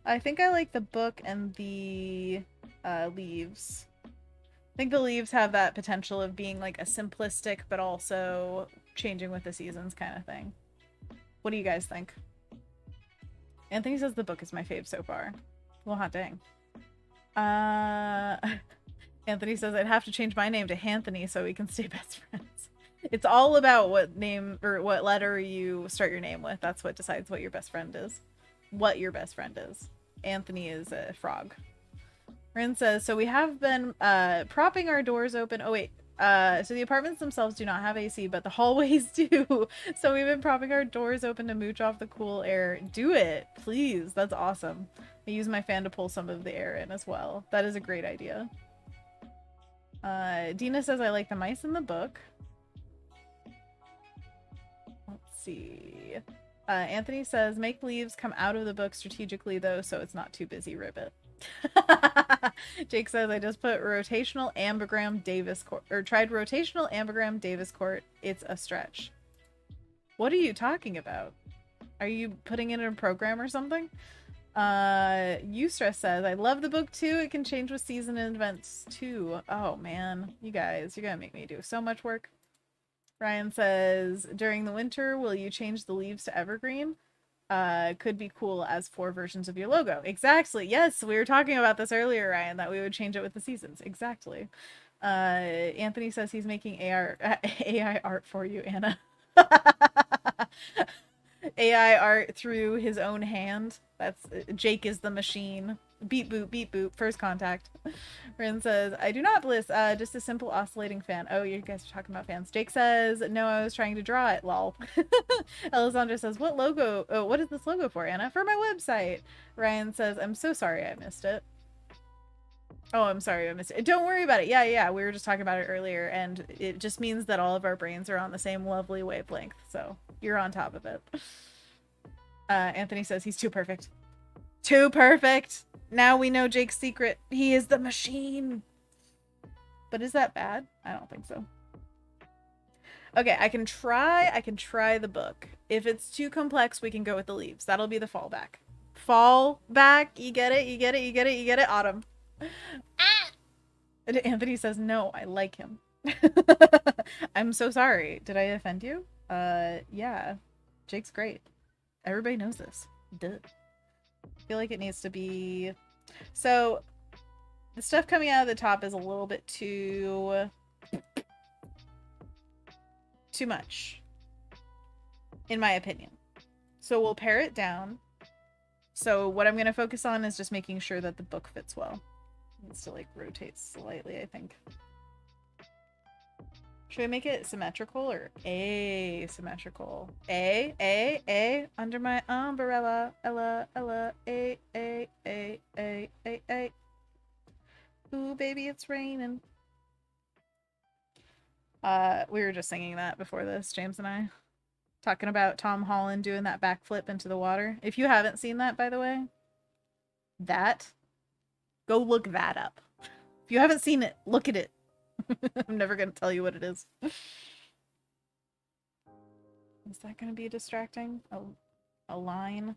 I think I like the book and the leaves. I think the leaves have that potential of being like a simplistic, but also changing with the seasons kind of thing. What do you guys think? Anthony says the book is my fave so far. Well, hot dang. Anthony says I'd have to change my name to Hanthony so we can stay best friends. It's all about what name or what letter you start your name with. That's what decides what your best friend is. What your best friend is. Anthony is a frog. Rin says, so we have been propping our doors open. Oh, wait. So the apartments themselves do not have AC, but the hallways do. So we've been propping our doors open to mooch off the cool air. Do it, please. That's awesome. I use my fan to pull some of the air in as well. That is a great idea. Dina says, I like the mice in the book. Let's see. Anthony says, make leaves come out of the book strategically, though, so it's not too busy, ribbit. Jake says, I just put rotational ambigram Davis court, or tried rotational ambigram Davis court. It's a stretch. What are you talking about? Are you putting it in a program or something? Eustress says, I love the book too. It can change with season and events too. Oh man, you guys, you're gonna make me do so much work. Ryan says, during the winter, will you change the leaves to evergreen? Could be cool as 4 versions of your logo. Exactly. Yes, we were talking about this earlier, Ryan, that we would change it with the seasons. Exactly. Anthony says he's making AI art for you, Anna. AI art through his own hand. That's Jake is the machine. Beep boop, beep boop. First contact. Rin says, I do not bliss, just a simple oscillating fan. Oh, you guys are talking about fans. Jake says, no, I was trying to draw it, lol. Alessandra says, what logo? Oh, what is this logo for, Anna? For my website. Ryan says, I'm so sorry I missed it. Oh, I'm sorry I missed it. Don't worry about it. Yeah. We were just talking about it earlier, and it just means that all of our brains are on the same lovely wavelength. So you're on top of it. Anthony says he's too perfect. Too perfect. Now we know Jake's secret. He is the machine. But is that bad? I don't think so. Okay, I can try the book. If it's too complex, we can go with the leaves. That'll be the fallback. Fallback. You get it. Autumn. And Anthony says, no, I like him. I'm so sorry. Did I offend you? Yeah. Jake's great. Everybody knows this. Duh. I feel like it needs to be... So, the stuff coming out of the top is a little bit too much, in my opinion. So we'll pare it down. So what I'm going to focus on is just making sure that the book fits well. It needs to like rotate slightly, I think. Should I make it symmetrical or asymmetrical? Under my umbrella. Ella, A. Ooh, baby, it's raining. We were just singing that before this, James and I. Talking about Tom Holland doing that backflip into the water. If you haven't seen that, by the way, go look that up. If you haven't seen it, look at it. I'm never going to tell you what it is. Is that going to be distracting? A line?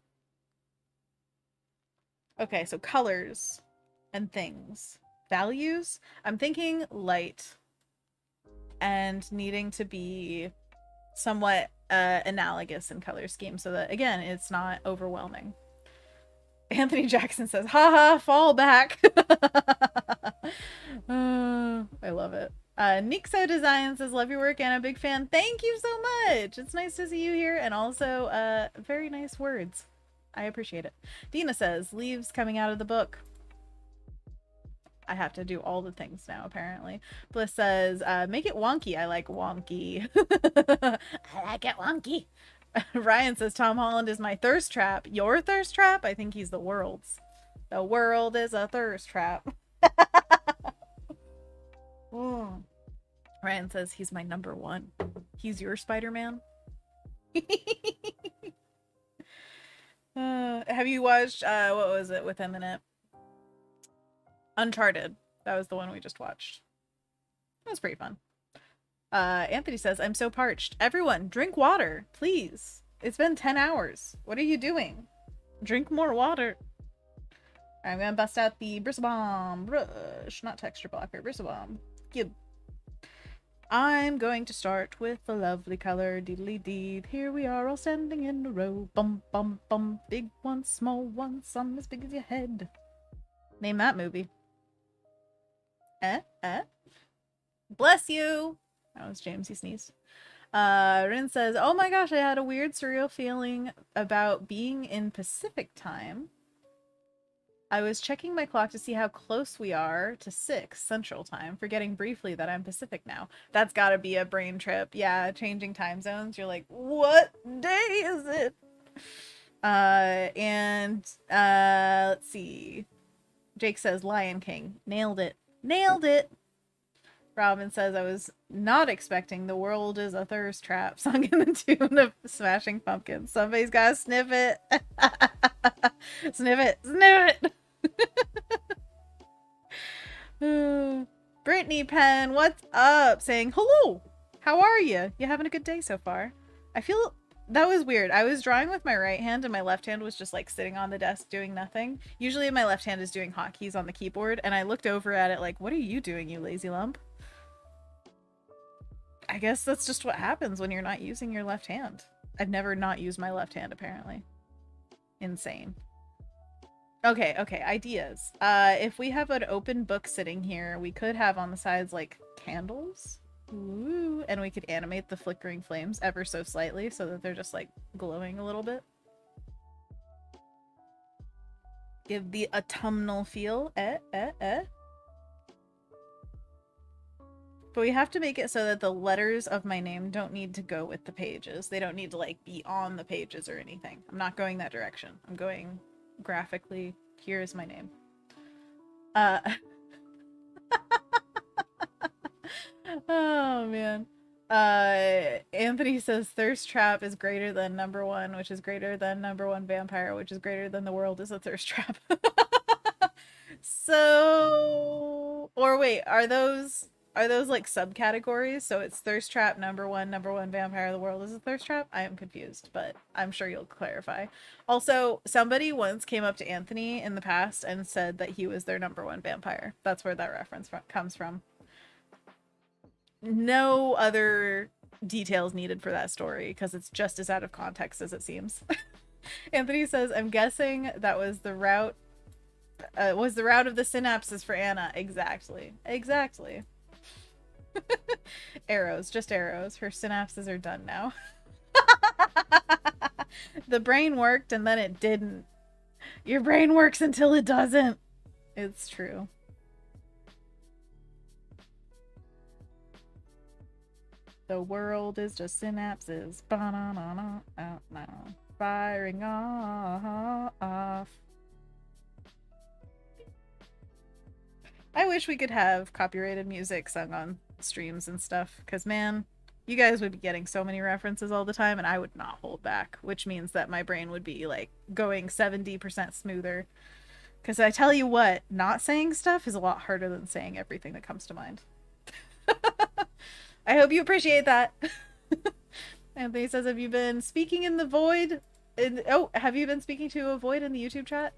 Okay, so colors and things. Values? I'm thinking light and needing to be somewhat analogous in color scheme so that, again, it's not overwhelming. Anthony Jackson says, haha, fall back. I love it. Nixo Design says, love your work, Anna. Big fan. Thank you so much. It's nice to see you here. And also, very nice words. I appreciate it. Dina says, leaves coming out of the book. I have to do all the things now, apparently. Bliss says, make it wonky. I like wonky. I like it wonky. Ryan says, Tom Holland is my thirst trap. Your thirst trap? I think he's the world's. The world is a thirst trap. Ryan says, he's my number one. He's your Spider-Man? Have you watched, what was it with Eminent? Uncharted. That was the one we just watched. That was pretty fun. Anthony says, I'm so parched. Everyone, drink water, please. It's been 10 hours. What are you doing? Drink more water. I'm gonna bust out the bristle bomb brush, not texture blocker, bristle bomb. Yep. I'm going to start with the lovely color deedly deed. Here we are all standing in a row. Bum bum bum. Big one, small one, some as big as your head. Name that movie. Bless you. That was James, he sneezed. Rin says, oh my gosh, I had a weird surreal feeling about being in Pacific time. I was checking my clock to see how close we are to 6 Central Time, forgetting briefly that I'm Pacific now. That's gotta be a brain trip. Yeah, changing time zones. You're like, what day is it? Let's see. Jake says, Lion King. Nailed it. Nailed it. Robin says, I was not expecting the world is a thirst trap sung in the tune of Smashing Pumpkins. Somebody's gotta sniff it. Sniff it. Sniff it. Brittany Penn, what's up? Saying, hello. How are you? You having a good day so far? I feel that was weird. I was drawing with my right hand and my left hand was just like sitting on the desk doing nothing. Usually my left hand is doing hotkeys on the keyboard, and I looked over at it like, what are you doing, you lazy lump? I guess that's just what happens when you're not using your left hand. I've never not used my left hand, apparently. Insane. Okay, ideas. If we have an open book sitting here, we could have on the sides, like, candles. Ooh, and we could animate the flickering flames ever so slightly so that they're just, like, glowing a little bit. Give the autumnal feel. But we have to make it so that the letters of my name don't need to go with the pages. They don't need to, like, be on the pages or anything. I'm not going that direction. I'm going graphically. Here is my name. Oh, man. Anthony says thirst trap is greater than number one, which is greater than number one vampire, which is greater than the world is a thirst trap. So, or wait, are those like subcategories? So it's thirst trap, number one vampire, the world is a thirst trap? I am confused, but I'm sure you'll clarify. Also, somebody once came up to Anthony in the past and said that he was their number one vampire. That's where that reference comes from. No other details needed for that story because it's just as out of context as it seems. Anthony says, I'm guessing that was the route of the synapses for Anna. Exactly. Arrows, just arrows. Her synapses are done now. The brain worked and then it didn't. Your brain works until it doesn't. It's true. The world is just synapses. Firing off. I wish we could have copyrighted music sung on streams and stuff, because man, you guys would be getting so many references all the time and I would not hold back, which means that my brain would be like going 70% smoother. Because I tell you what, not saying stuff is a lot harder than saying everything that comes to mind. I hope you appreciate that. Anthony says, have you been speaking in the void? Have you been speaking to a void in the YouTube chat?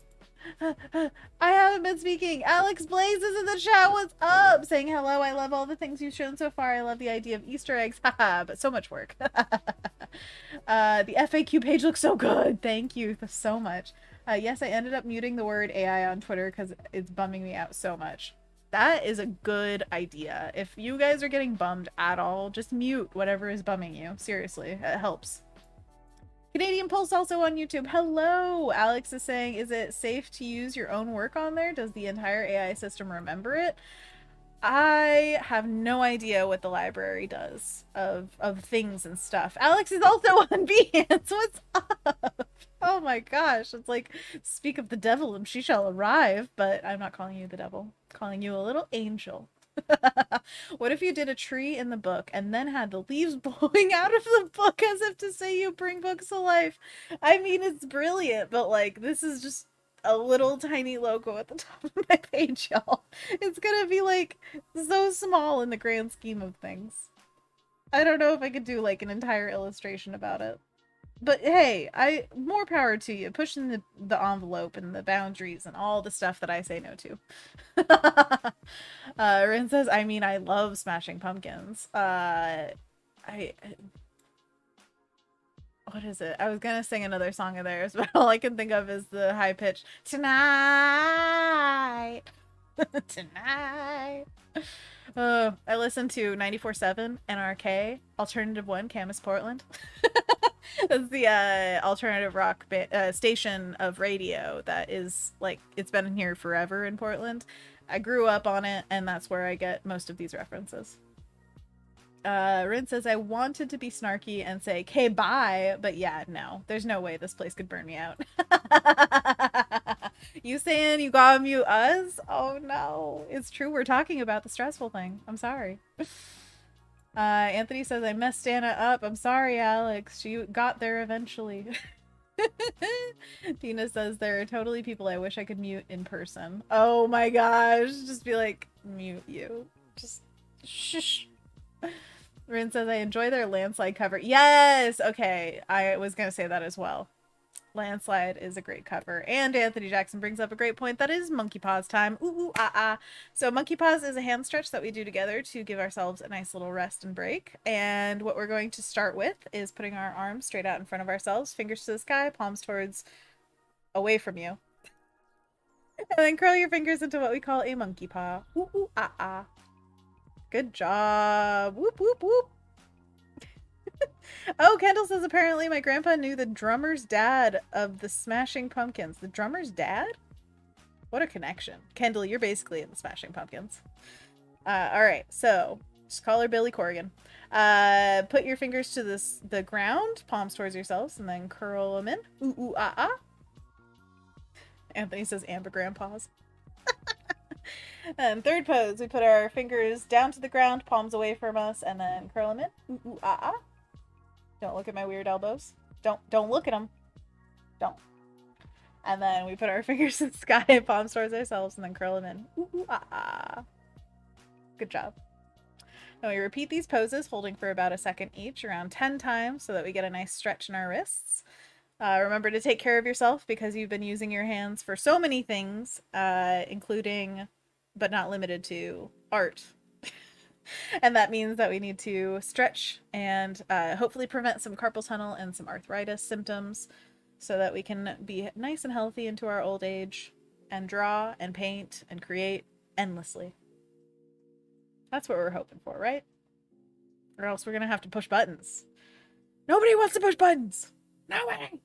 I haven't been speaking. Alex Blaze is in the chat. What's up? Saying hello. I love all the things you've shown so far. I love the idea of Easter eggs. Haha, but so much work. The FAQ page looks so good. Thank you so much. Yes, I ended up muting the word AI on Twitter because it's bumming me out so much. That is a good idea. If you guys are getting bummed at all, just mute whatever is bumming you. Seriously, it helps. Canadian Pulse also on YouTube. Hello! Alex is saying, is it safe to use your own work on there? Does the entire AI system remember it? I have no idea what the library does of things and stuff. Alex is also on Behance. What's up? Oh my gosh. It's like, speak of the devil and she shall arrive. But I'm not calling you the devil. I'm calling you a little angel. What if you did a tree in the book and then had the leaves blowing out of the book as if to say you bring books to life? I mean, it's brilliant, but like, this is just a little tiny logo at the top of my page, y'all. It's gonna be like so small in the grand scheme of things. I don't know if I could do like an entire illustration about it. But hey, more power to you, pushing the envelope and the boundaries and all the stuff that I say no to. Rin says, I mean, I love Smashing Pumpkins. What is it? I was gonna sing another song of theirs, but all I can think of is the high pitch tonight. Tonight. I listened to 94.7 NRK Alternative 1 Camas Portland. That's the alternative rock station of radio that is like, it's been here forever in Portland. I grew up on it, and that's where I get most of these references. Rin says, I wanted to be snarky and say, okay, bye, but yeah, no, there's no way this place could burn me out. You saying you gotta mute us? Oh no, it's true, we're talking about the stressful thing. I'm sorry. Anthony says, I messed Anna up. I'm sorry, Alex. She got there eventually. Tina says, there are totally people I wish I could mute in person. Oh my gosh. Just be like, mute you. Just shush. Rin says, I enjoy their landslide cover. Yes! Okay, I was going to say that as well. Landslide is a great cover. And Anthony Jackson brings up a great point. That is monkey paws time. Ooh, ooh, ah, ah. So monkey paws is a hand stretch that we do together to give ourselves a nice little rest and break. And what we're going to start with is putting our arms straight out in front of ourselves, fingers to the sky, palms towards away from you. And then curl your fingers into what we call a monkey paw. Ooh, ooh, ah, ah. Good job. Whoop, whoop, whoop. Oh, Kendall says, apparently my grandpa knew the drummer's dad of the Smashing Pumpkins. The drummer's dad? What a connection. Kendall, you're basically in the Smashing Pumpkins. Alright, so just call her Billy Corgan. Put your fingers to the ground, palms towards yourselves, and then curl them in. Ooh, ooh, ah, ah. Anthony says, ambigram pause. And third pose, we put our fingers down to the ground, palms away from us, and then curl them in. Ooh, ooh, ah, ah. Don't look at my weird elbows. Don't look at them. Don't. And then we put our fingers in the sky, palms towards ourselves, and then curl them in. Ooh, ooh, ah, ah. Good job. And we repeat these poses, holding for about a second each, around 10 times, so that we get a nice stretch in our wrists. Remember to take care of yourself, because you've been using your hands for so many things, including, but not limited to, art. And that means that we need to stretch and hopefully prevent some carpal tunnel and some arthritis symptoms so that we can be nice and healthy into our old age and draw and paint and create endlessly. That's what we're hoping for, right? Or else we're going to have to push buttons. Nobody wants to push buttons. Nobody.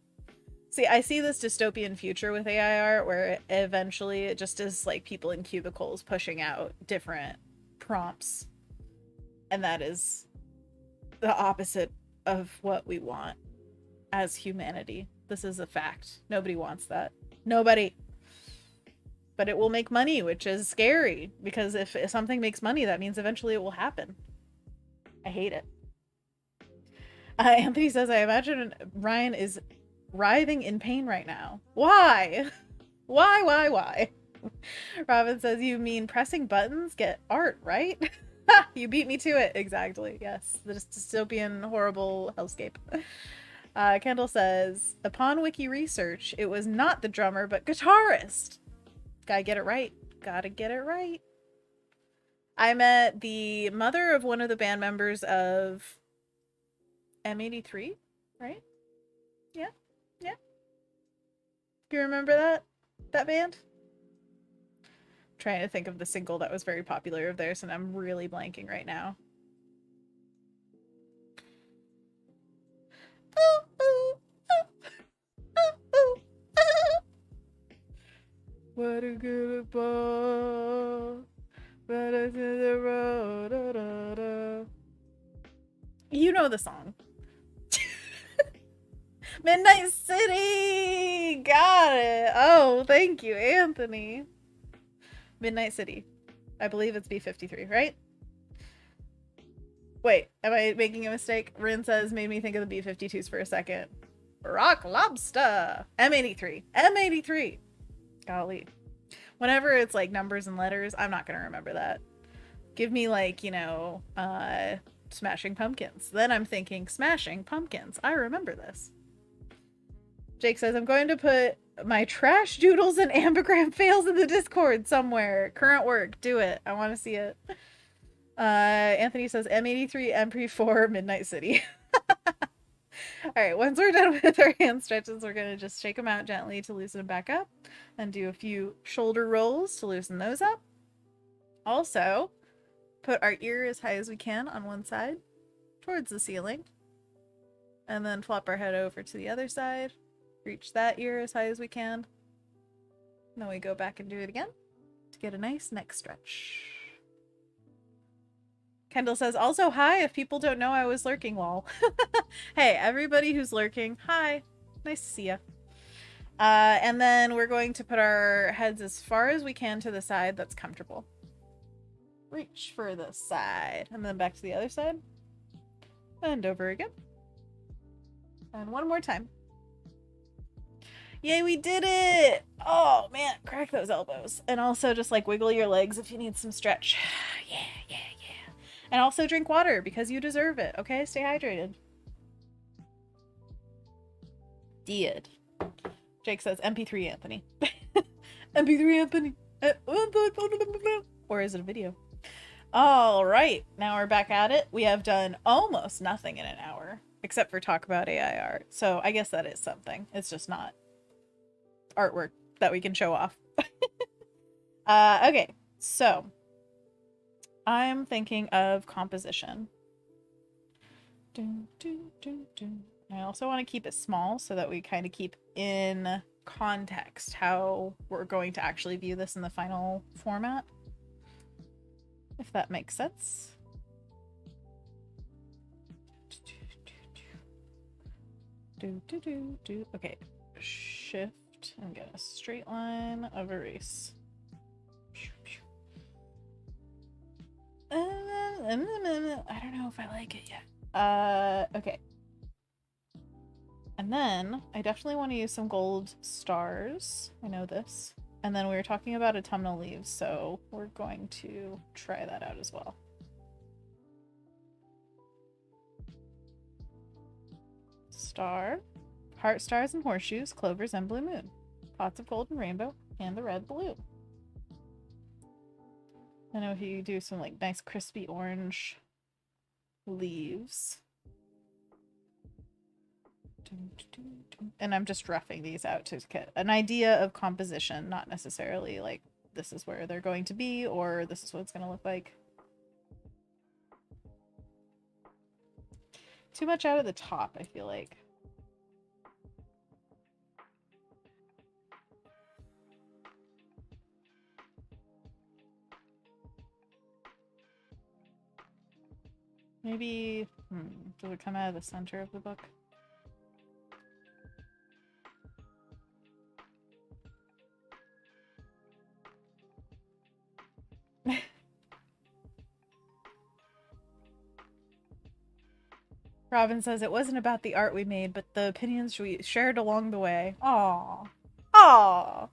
See, I see this dystopian future with AI art where eventually it just is like people in cubicles pushing out different prompts. And that is the opposite of what we want as humanity. This is a fact. Nobody wants that. Nobody. But it will make money, which is scary. Because if something makes money, that means eventually it will happen. I hate it. Anthony says, I imagine Ryan is writhing in pain right now. Why? Why? Robin says, you mean pressing buttons get art, right? You beat me to it. Exactly. Yes. The dystopian, horrible hellscape. Kendall says, upon wiki research, it was not the drummer, but guitarist. Gotta get it right. Gotta get it right. I met the mother of one of the band members of M83, right? Yeah. Yeah. Do you remember that band? I'm trying to think of the single that was very popular of theirs, and I'm really blanking right now. What a good ball. Better to the road. Da, da, da. You know the song. Midnight City! Got it! Oh, thank you, Anthony. Midnight City. I believe it's B53, right? Wait, am I making a mistake? Rin says, made me think of the B-52s for a second. Rock Lobster! M83. M83! Golly. Whenever it's like numbers and letters, I'm not gonna remember that. Give me like, you know, Smashing Pumpkins. Then I'm thinking, Smashing Pumpkins. I remember this. Jake says, I'm going to put my trash doodles and ambigram fails in the Discord somewhere. Current work. Do it. I want to see it. Anthony says, M83, MP4, Midnight City. Alright, once we're done with our hand stretches, we're going to just shake them out gently to loosen them back up and do a few shoulder rolls to loosen those up. Also, put our ear as high as we can on one side towards the ceiling. And then flop our head over to the other side. Reach that ear as high as we can. And then we go back and do it again to get a nice neck stretch. Kendall says, also, hi, if people don't know I was lurking, lol. Hey, everybody who's lurking, hi. Nice to see ya. And then we're going to put our heads as far as we can to the side that's comfortable. Reach for the side. And then back to the other side. And over again. And one more time. Yay, we did it! Oh, man, crack those elbows. And also just, like, wiggle your legs if you need some stretch. Yeah, yeah, yeah. And also drink water, because you deserve it, okay? Stay hydrated. Did. Jake says, MP3 Anthony. MP3 Anthony. Or is it a video? All right, now we're back at it. We have done almost nothing in an hour, except for talk about AI art. So I guess that is something. It's just not artwork that we can show off. Okay, so I'm thinking of composition. I also want to keep it small so that we kind of keep in context how we're going to actually view this in the final format, if that makes sense. Okay, shift and get a straight line of erase. I don't know if I like it yet. Okay. And then I definitely want to use some gold stars. I know this. And then we were talking about autumnal leaves, so we're going to try that out as well. Star. Heart stars and horseshoes, clovers and blue moon. Pots of golden rainbow, and the red balloon. I know if you do some like nice crispy orange leaves. And I'm just roughing these out to get an idea of composition, not necessarily like this is where they're going to be or this is what it's going to look like. Too much out of the top, I feel like. Maybe, does it come out of the center of the book? Robin says it wasn't about the art we made, but the opinions we shared along the way. Aww. Aww.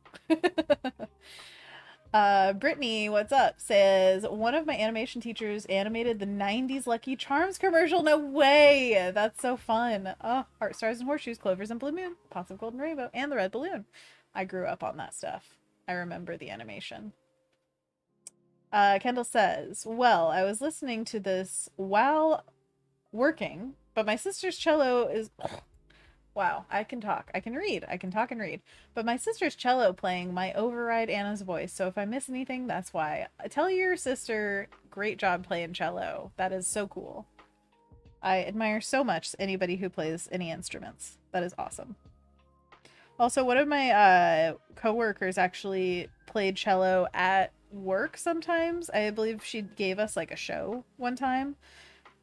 Brittany, what's up? Says one of my animation teachers animated the 90s Lucky Charms commercial. No way! That's so fun. Oh, Heart Stars and Horseshoes, Clovers and Blue Moon, Pots of Golden Rainbow, and the Red Balloon. I grew up on that stuff. I remember the animation. Kendall says, well, I was listening to this while working, but my sister's cello is wow, I can talk. I can read. I can talk and read. But my sister's cello playing might override Anna's voice, so if I miss anything, that's why. Tell your sister, great job playing cello. That is so cool. I admire so much anybody who plays any instruments. That is awesome. Also, one of my coworkers actually played cello at work sometimes. I believe she gave us like a show one time.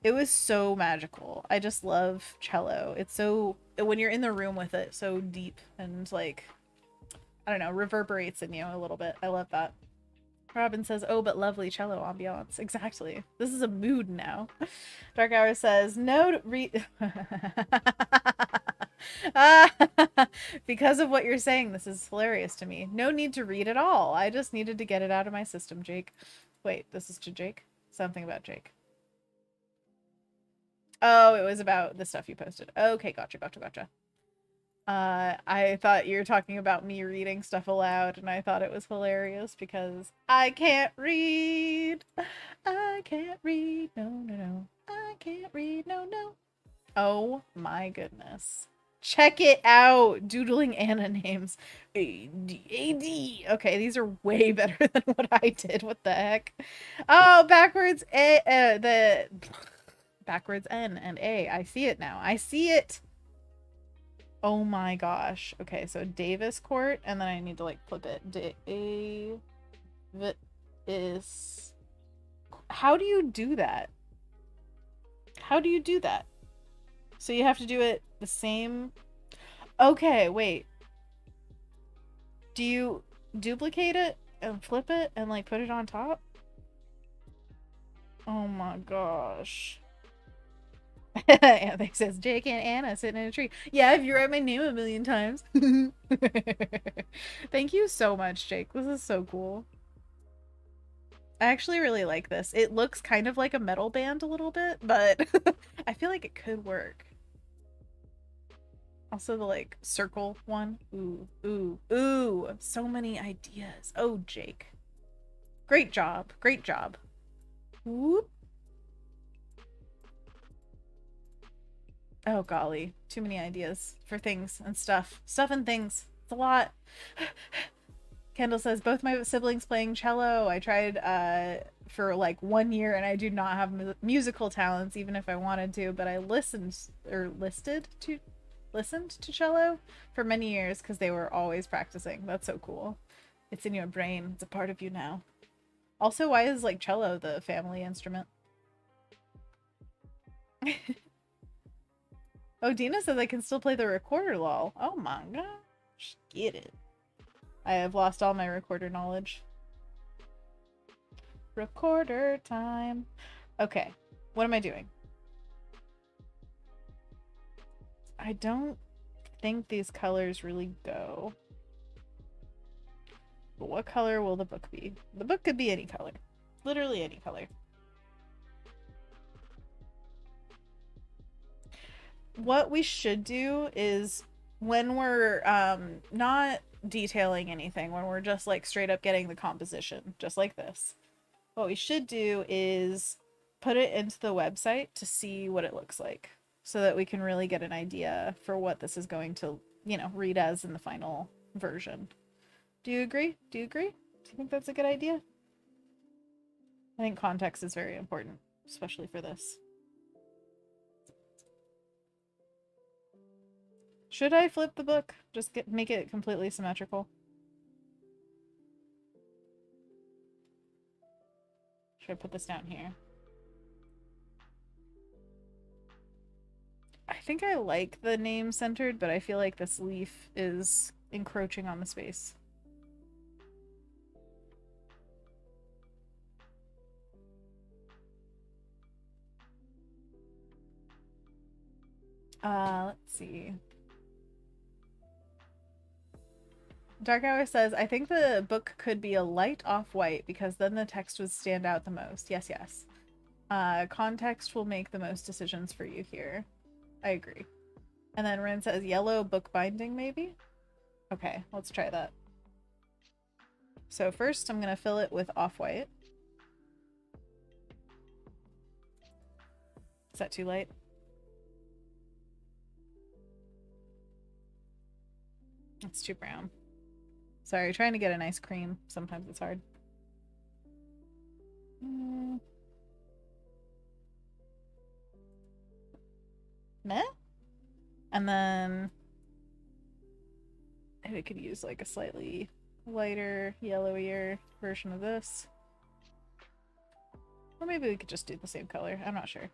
It was so magical. I just love cello. It's so, when you're in the room with it, so deep and like, I don't know, reverberates in you a little bit. I love that. Robin says, oh, but lovely cello ambiance. Exactly. This is a mood now. Dark Hour says, no, because of what you're saying, this is hilarious to me. No need to read at all. I just needed to get it out of my system, Jake. Wait, this is to Jake? Something about Jake. Oh, it was about the stuff you posted. Okay, gotcha. I thought you were talking about me reading stuff aloud, and I thought it was hilarious because I can't read. I can't read. No. I can't read. No. Oh my goodness. Check it out. Doodling Anna names. A-D. Okay, these are way better than what I did. What the heck? Oh, backwards backwards N and A. I see it now. I see it. Oh my gosh. Okay, so Davis Court, and then I need to like flip it. Davis. How do you do that? How do you do that? So you have to do it the same. Okay, wait. Do you duplicate it and flip it and like put it on top? Oh my gosh. Anthony says Jake and Anna sitting in a tree. Yeah, if you write my name a million times. Thank you so much, Jake. This is so cool. I actually really like this. It looks kind of like a metal band a little bit, but I feel like it could work. Also the like circle one. Ooh. So many ideas. Oh, Jake. Great job. Whoop. Oh golly, too many ideas for things and stuff. Stuff and things. It's a lot. Kendall says, both my siblings playing cello. I tried for like 1 year and I do not have musical talents even if I wanted to, but I listened to cello for many years because they were always practicing. That's so cool. It's in your brain. It's a part of you now. Also, why is like cello the family instrument? Oh, Dina says I can still play the recorder, lol. Oh my gosh. Get it. I have lost all my recorder knowledge. Recorder time. Okay. What am I doing? I don't think these colors really go. But what color will the book be? The book could be any color. Literally any color. What we should do is when we're not detailing anything, when we're just like straight up getting the composition, just like this, what we should do is put it into the website to see what it looks like so that we can really get an idea for what this is going to, you know, read as in the final version. Do you agree? Do you think that's a good idea? I think context is very important, especially for this. Should I flip the book? Just make it completely symmetrical? Should I put this down here? I think I like the name centered, but I feel like this leaf is encroaching on the space. Let's see. Dark Hour says, I think the book could be a light off-white because then the text would stand out the most. Yes, yes. Context will make the most decisions for you here. I agree. And then Rin says yellow book binding, maybe? Okay, let's try that. So first I'm going to fill it with off-white. Is that too light? It's too brown. Sorry, trying to get a nice cream. Sometimes it's hard. Meh? And then we could use like a slightly lighter, yellowier version of this. Or maybe we could just do the same color. I'm not sure.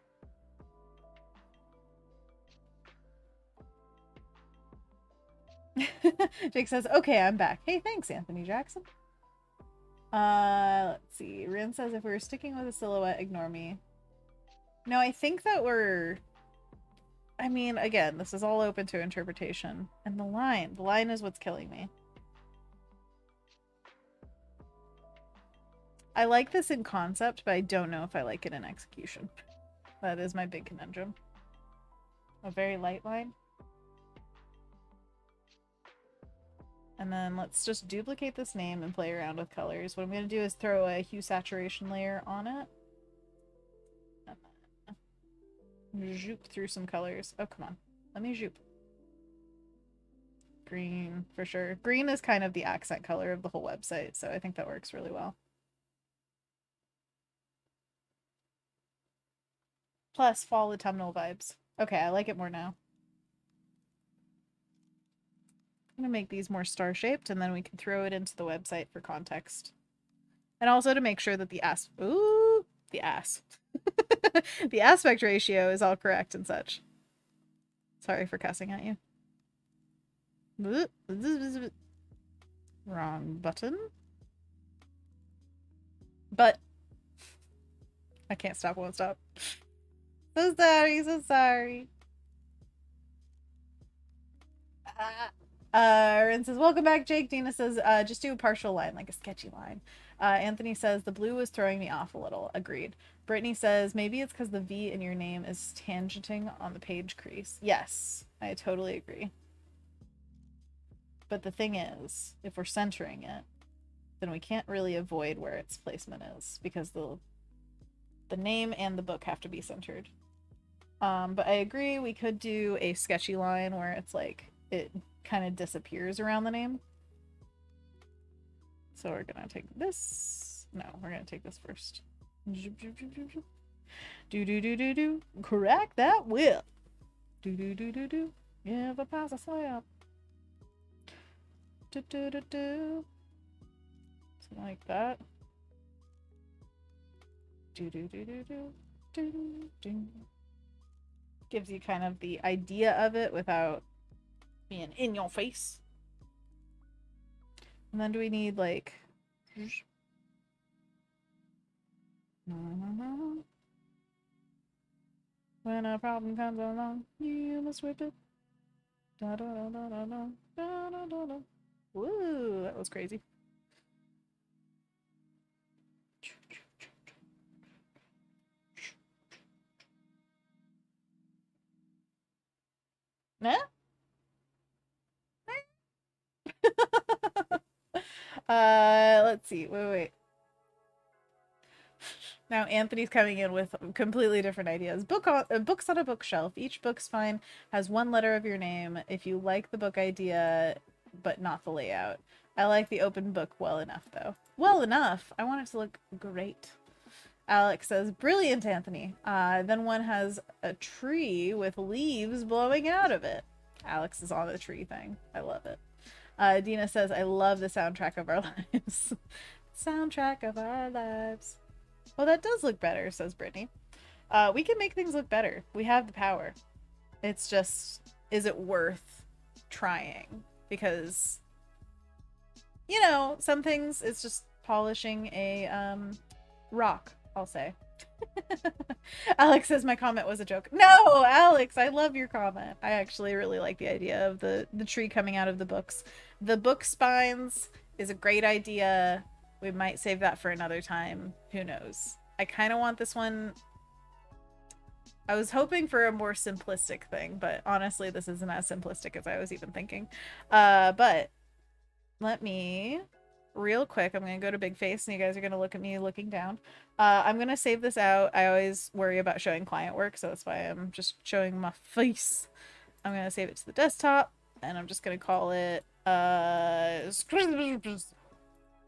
Jake says, okay, I'm back. Hey, thanks, Anthony Jackson. Let's see. Rin says, if we were sticking with a silhouette, ignore me. No, I think that we're... I mean, again, this is all open to interpretation. And the line is what's killing me. I like this in concept, but I don't know if I like it in execution. That is my big conundrum. A very light line. And then let's just duplicate this name and play around with colors. What I'm going to do is throw a hue saturation layer on it. Zoop through some colors. Oh, come on. Let me zoop. Green, for sure. Green is kind of the accent color of the whole website, so I think that works really well. Plus, fall autumnal vibes. Okay, I like it more now. I'm gonna make these more star-shaped, and then we can throw it into the website for context. And also to make sure that the the aspect ratio is all correct and such. Sorry for cussing at you. Wrong button. But I can't stop, won't stop. So sorry, so sorry. Rin says, welcome back, Jake. Dina says, just do a partial line, like a sketchy line. Anthony says, the blue was throwing me off a little. Agreed. Brittany says, maybe it's because the V in your name is tangenting on the page crease. Yes, I totally agree. But the thing is, if we're centering it, then we can't really avoid where its placement is, because the name and the book have to be centered. But I agree, we could do a sketchy line where it's like, it kind of disappears around the name. So we're gonna take this. No, we're gonna take this first. Do. Crack that whip. Do. Yeah, the pass a slap. Do. Something like that. Do. Gives you kind of the idea of it without being in your face. And then do we need like when a problem comes along, you must whip it. Da da da da da da da da da. Woo, that was crazy. Nah? Let's see. Wait. Now Anthony's coming in with completely different ideas. Books on a bookshelf. Each book spine has one letter of your name. If you like the book idea, but not the layout. I like the open book well enough, though. Well enough? I want it to look great. Alex says, brilliant, Anthony. Then one has a tree with leaves blowing out of it. Alex is on the tree thing. I love it. Dina says, I love the soundtrack of our lives. Soundtrack of our lives. Oh, that does look better, says Brittany. We can make things look better. We have the power. It's just, is it worth trying? Because, you know, some things, it's just polishing a rock, I'll say. Alex says my comment was a joke. No, Alex, I love your comment. I actually really like the idea of the tree coming out of the books. The book spines is a great idea. We might save that for another time. Who knows? I kind of want this one. I was hoping for a more simplistic thing, but honestly, this isn't as simplistic as I was even thinking. But let me, real quick, I'm going to go to Big Face, and you guys are going to look at me looking down. I'm going to save this out. I always worry about showing client work, so that's why I'm just showing my face. I'm going to save it to the desktop, and I'm just going to call it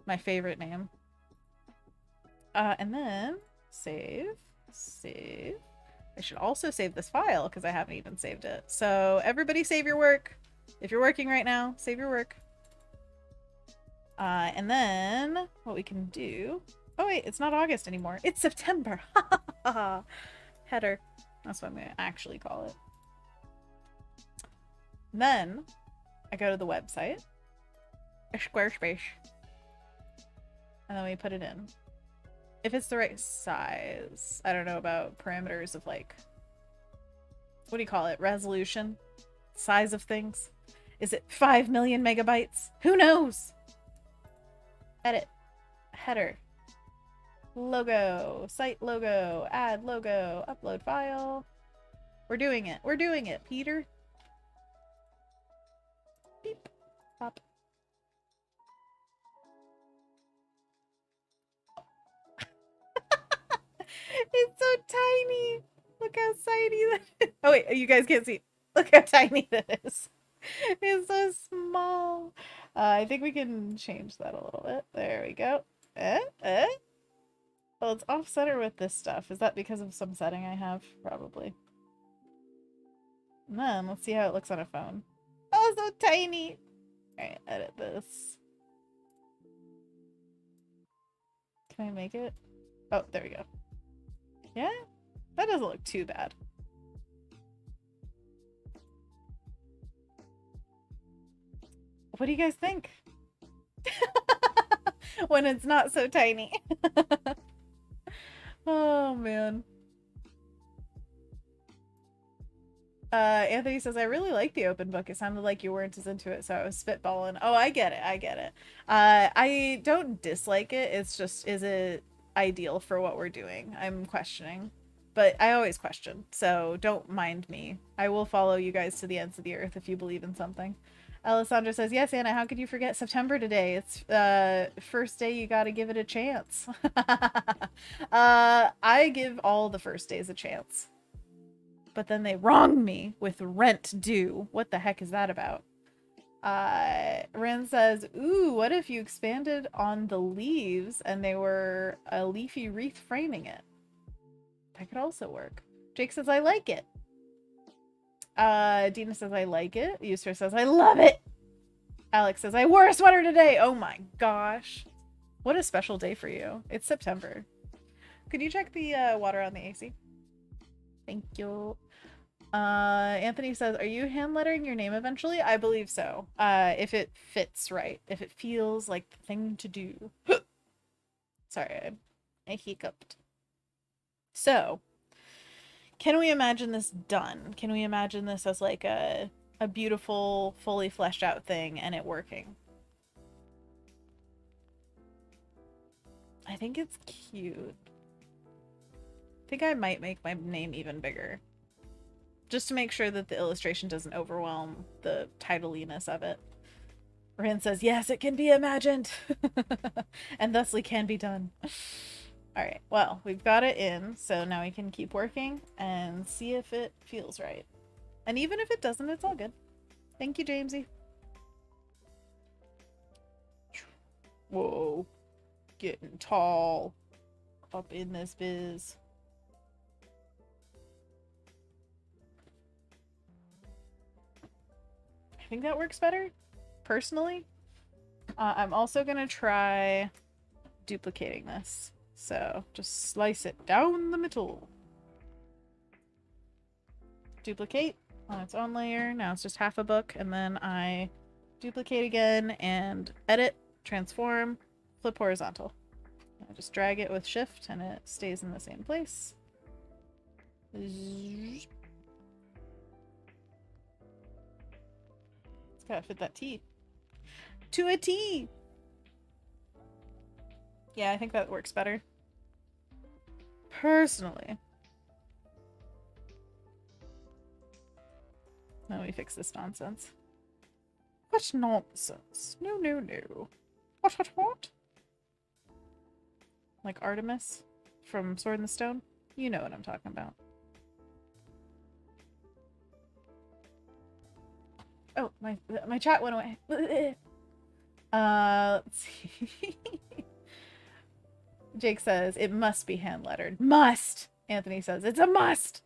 my favorite name. And then save. I should also save this file because I haven't even saved it. So everybody save your work. If you're working right now, save your work. And then what we can do... Oh wait, it's not August anymore. It's September. Header. That's what I'm going to actually call it. Then I go to the website. Squarespace. And then we put it in. If it's the right size. I don't know about parameters of like... What do you call it? Resolution? Size of things? Is it 5 million megabytes? Who knows? Edit. Header. Logo. Site logo. Add logo. Upload file. We're doing it. We're doing it, Peter. Beep. Pop. It's so tiny. Look how tiny that is. Oh wait, you guys can't see. Look how tiny that is. It's so small. I think we can change that a little bit. There we go. Well, it's off center with this stuff. Is that because of some setting I have? Probably. And then let's see how it looks on a phone. Oh, so tiny. Alright, edit this. Can I make it? Oh, there we go. Yeah? That doesn't look too bad. What do you guys think? When it's not so tiny. Oh, man. Anthony says, I really like the open book. It sounded like you weren't as into it, so I was spitballing. Oh, I get it. I get it. I don't dislike it. It's just, is it ideal for what we're doing? I'm questioning. But I always question, so don't mind me. I will follow you guys to the ends of the earth if you believe in something. Alessandra says, yes, Anna, how could you forget September today? It's first day, you gotta give it a chance. I give all the first days a chance. But then they wrong me with rent due. What the heck is that about? Ren says, ooh, what if you expanded on the leaves and they were a leafy wreath framing it? That could also work. Jake says, I like it. Dina says, I like it. Euster says, I love it. Alex says, I wore a sweater today. Oh my gosh. What a special day for you. It's September. Could you check the water on the AC? Thank you. Anthony says, are you hand lettering your name eventually? I believe so. If it fits right. If it feels like the thing to do. Sorry, I hiccuped. So, can we imagine this done? Can we imagine this as like a beautiful, fully fleshed out thing and it working? I think it's cute. I think I might make my name even bigger. Just to make sure that the illustration doesn't overwhelm the titliness of it. Rand says, yes, it can be imagined. And thusly can be done. Alright, well, we've got it in, so now we can keep working and see if it feels right. And even if it doesn't, it's all good. Thank you, Jamesy. Whoa. Getting tall. Up in this biz. I think that works better, personally. I'm also going to try duplicating this. So just slice it down the middle. Duplicate on its own layer. Now it's just half a book. And then I duplicate again and edit, transform, flip horizontal. just drag it with shift and it stays in the same place. It's gotta fit that T. To a T! Yeah, I think that works better. Personally. Now we fix this nonsense. What nonsense? No, no, no. What? Like Artemis from Sword in the Stone? You know what I'm talking about. Oh, my chat went away. Let's see. Jake says, it must be hand-lettered. Must! Anthony says, it's a must!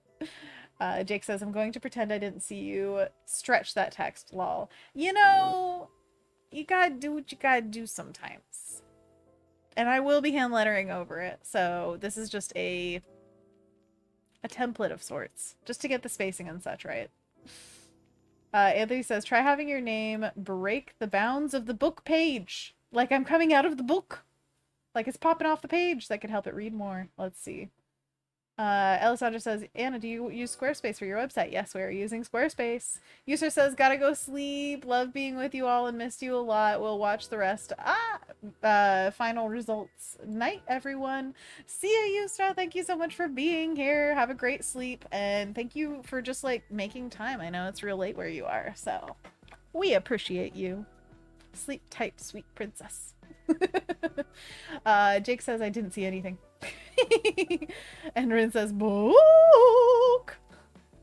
Jake says, I'm going to pretend I didn't see you stretch that text, lol. You know, you gotta do what you gotta do sometimes. And I will be hand-lettering over it, so this is just a template of sorts, just to get the spacing and such right. Anthony says, try having your name break the bounds of the book page. Like I'm coming out of the book. Like it's popping off the page. That could help it read more. Let's see. Elisandra says, Anna, do you use Squarespace for your website? Yes, we are using Squarespace. User says, gotta go sleep. Love being with you all and missed you a lot. We'll watch the rest. Final results. Night, everyone. See ya, Yusra. Thank you so much for being here. Have a great sleep. And thank you for just, like, making time. I know it's real late where you are, so we appreciate you. Sleep tight, sweet princess. Jake says, I didn't see anything. And Rin says, book!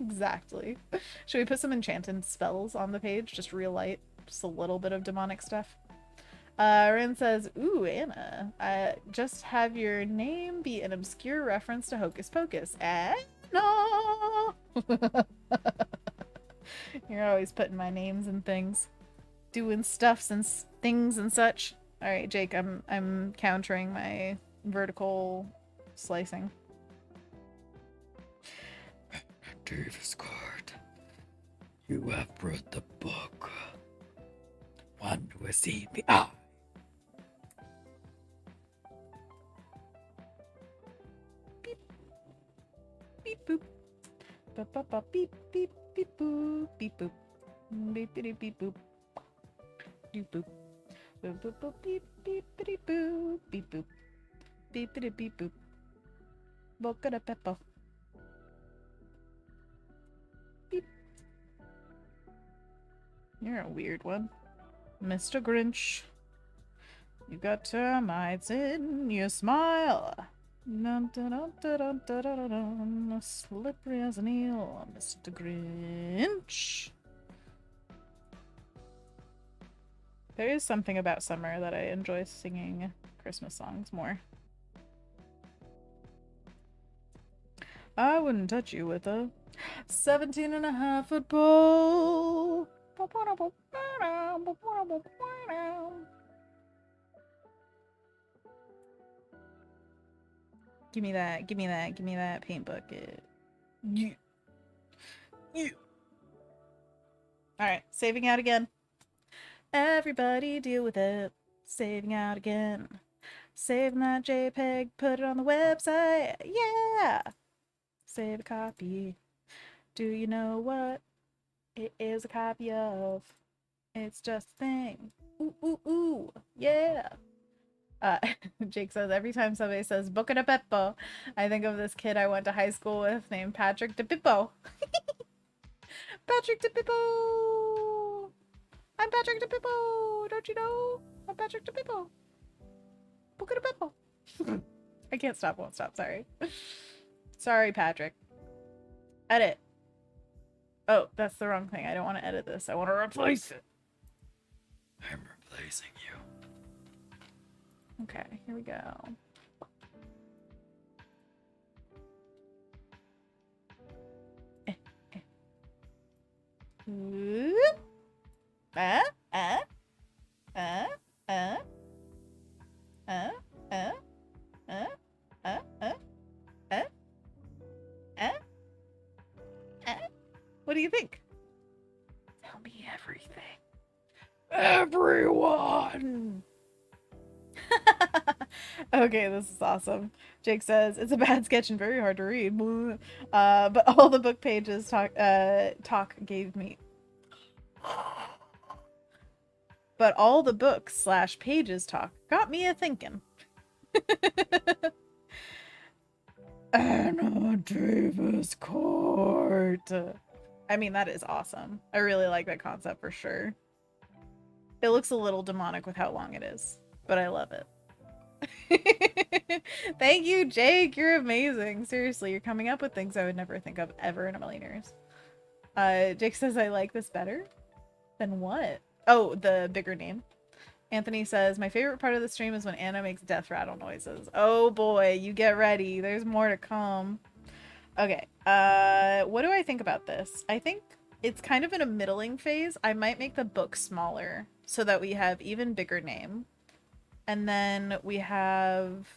Exactly. Should we put some enchanted spells on the page? Just real light. Just a little bit of demonic stuff. Rin says, ooh, Anna. Just have your name be an obscure reference to Hocus Pocus. Anna! You're always putting my names and things. Doing stuffs and things and such. Alright, Jake, I'm countering my vertical slicing. Davis Court, you have brought the book. One who has seen the eye. Beep. Beep boop. Ba ba ba beep beep beep boop beep boop. Beep beep beep boop. Doop boop. Boop boop boop beep beep beep boop beep boop. Beep beep beep boop. Boca da peppo. Beep. You're a weird one. Mr. Grinch. You got termites in your smile. Dun, dun, dun, dun, dun, dun, dun, dun. Slippery as an eel, Mr. Grinch. There is something about summer that I enjoy singing Christmas songs more. I wouldn't touch you with a 17.5-foot pole. Give me that, give me that, give me that paint bucket. Yeah. Yeah. Alright, saving out again. Everybody deal with it. Saving out again. Saving that JPEG, put it on the website. Yeah! Save a copy. Do you know what it is a copy of? It's just a thing. Ooh, ooh, ooh. Yeah! Jake says, every time somebody says Boca de Peppo, I think of this kid I went to high school with named Patrick de Pippo. Patrick de Pippo! I'm Patrick de Pippo! Don't you know? I'm Patrick de Pippo. Boca de Peppo. I can't stop, won't stop, sorry. Sorry, Patrick. Edit. Oh, that's the wrong thing. I don't want to edit this. I want to replace it. I'm replacing you. Okay, here we go. Whoop. Uh, uh, uh, uh, uh, uh, uh, uh, uh, uh, What do you think? Tell me everything. Everyone! Okay, this is awesome. Jake says it's a bad sketch and very hard to read. But all the book pages talk gave me. But all the books slash pages talk got me a thinking. Anna Davis Court. I mean, that is awesome. I really like that concept for sure. It looks a little demonic with how long it is, but I love it. Thank you, Jake. You're amazing. Seriously, you're coming up with things I would never think of ever in a million years. Jake says I like this better. Than what? Oh, the bigger name. Anthony says, my favorite part of the stream is when Anna makes death rattle noises. Oh boy, you get ready. There's more to come. Okay, what do I think about this? I think it's kind of in a middling phase. I might make the book smaller so that we have even bigger name. And then we have...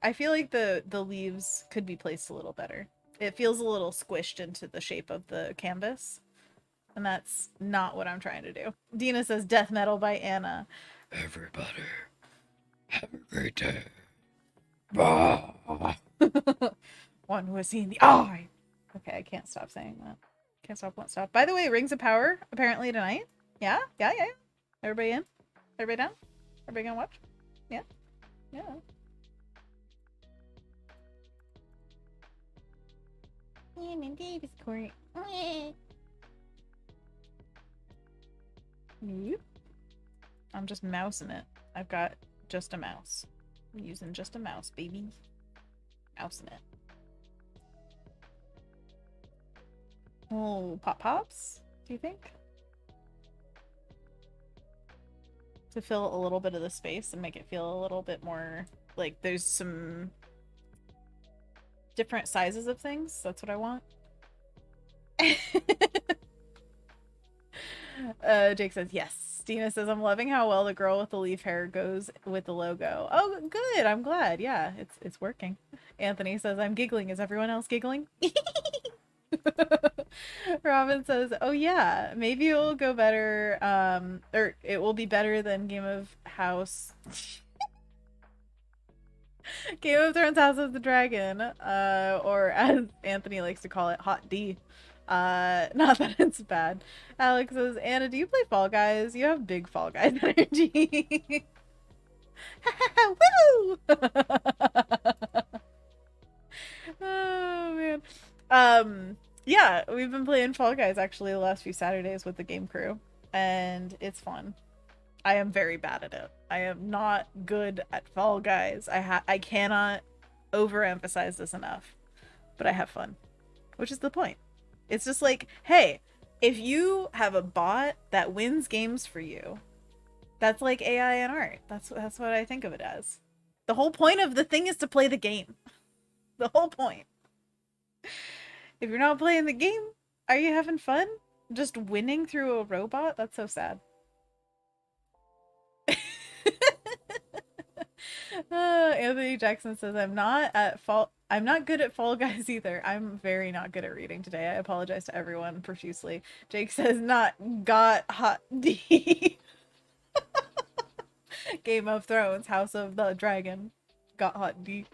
I feel like the leaves could be placed a little better. It feels a little squished into the shape of the canvas. And that's not what I'm trying to do. Dina says death metal by Anna. Everybody, have a great day. Bah. One who has seen the eye. Okay, I can't stop saying that. Can't stop, won't stop. By the way, Rings of Power apparently tonight. Yeah. Everybody in? Everybody down? Everybody gonna watch? Yeah. Anna Davis Court. I'm just mousing it. I've got just a mouse. I'm using just a mouse, baby. Mousing it. Oh, pop-pops? Do you think? To fill a little bit of the space and make it feel a little bit more like there's some different sizes of things. That's what I want. Jake says yes. Dina says I'm loving how well the girl with the leaf hair goes with the logo. Oh, good. I'm glad. Yeah, it's working. Anthony says I'm giggling. Is everyone else giggling? Robin says, oh yeah, maybe it will go better, or it will be better than Game of Thrones House of the Dragon, or as Anthony likes to call it, Hot D. Not that it's bad. Alex says, Anna, do you play Fall Guys? You have big Fall Guys energy. Woo! Oh man. Yeah, we've been playing Fall Guys actually the last few Saturdays with the game crew, and it's fun. I am very bad at it. I am not good at Fall Guys. I cannot overemphasize this enough, but I have fun, which is the point. It's just like, hey, if you have a bot that wins games for you, that's like AI and art. That's what I think of it as. The whole point of the thing is to play the game. The whole point. If you're not playing the game, are you having fun? Just winning through a robot? That's so sad. Anthony Jackson says I'm not good at Fall Guys either. I'm very not good at reading today. I apologize to everyone profusely. Jake says not got hot D. Game of Thrones, House of the Dragon, got hot D.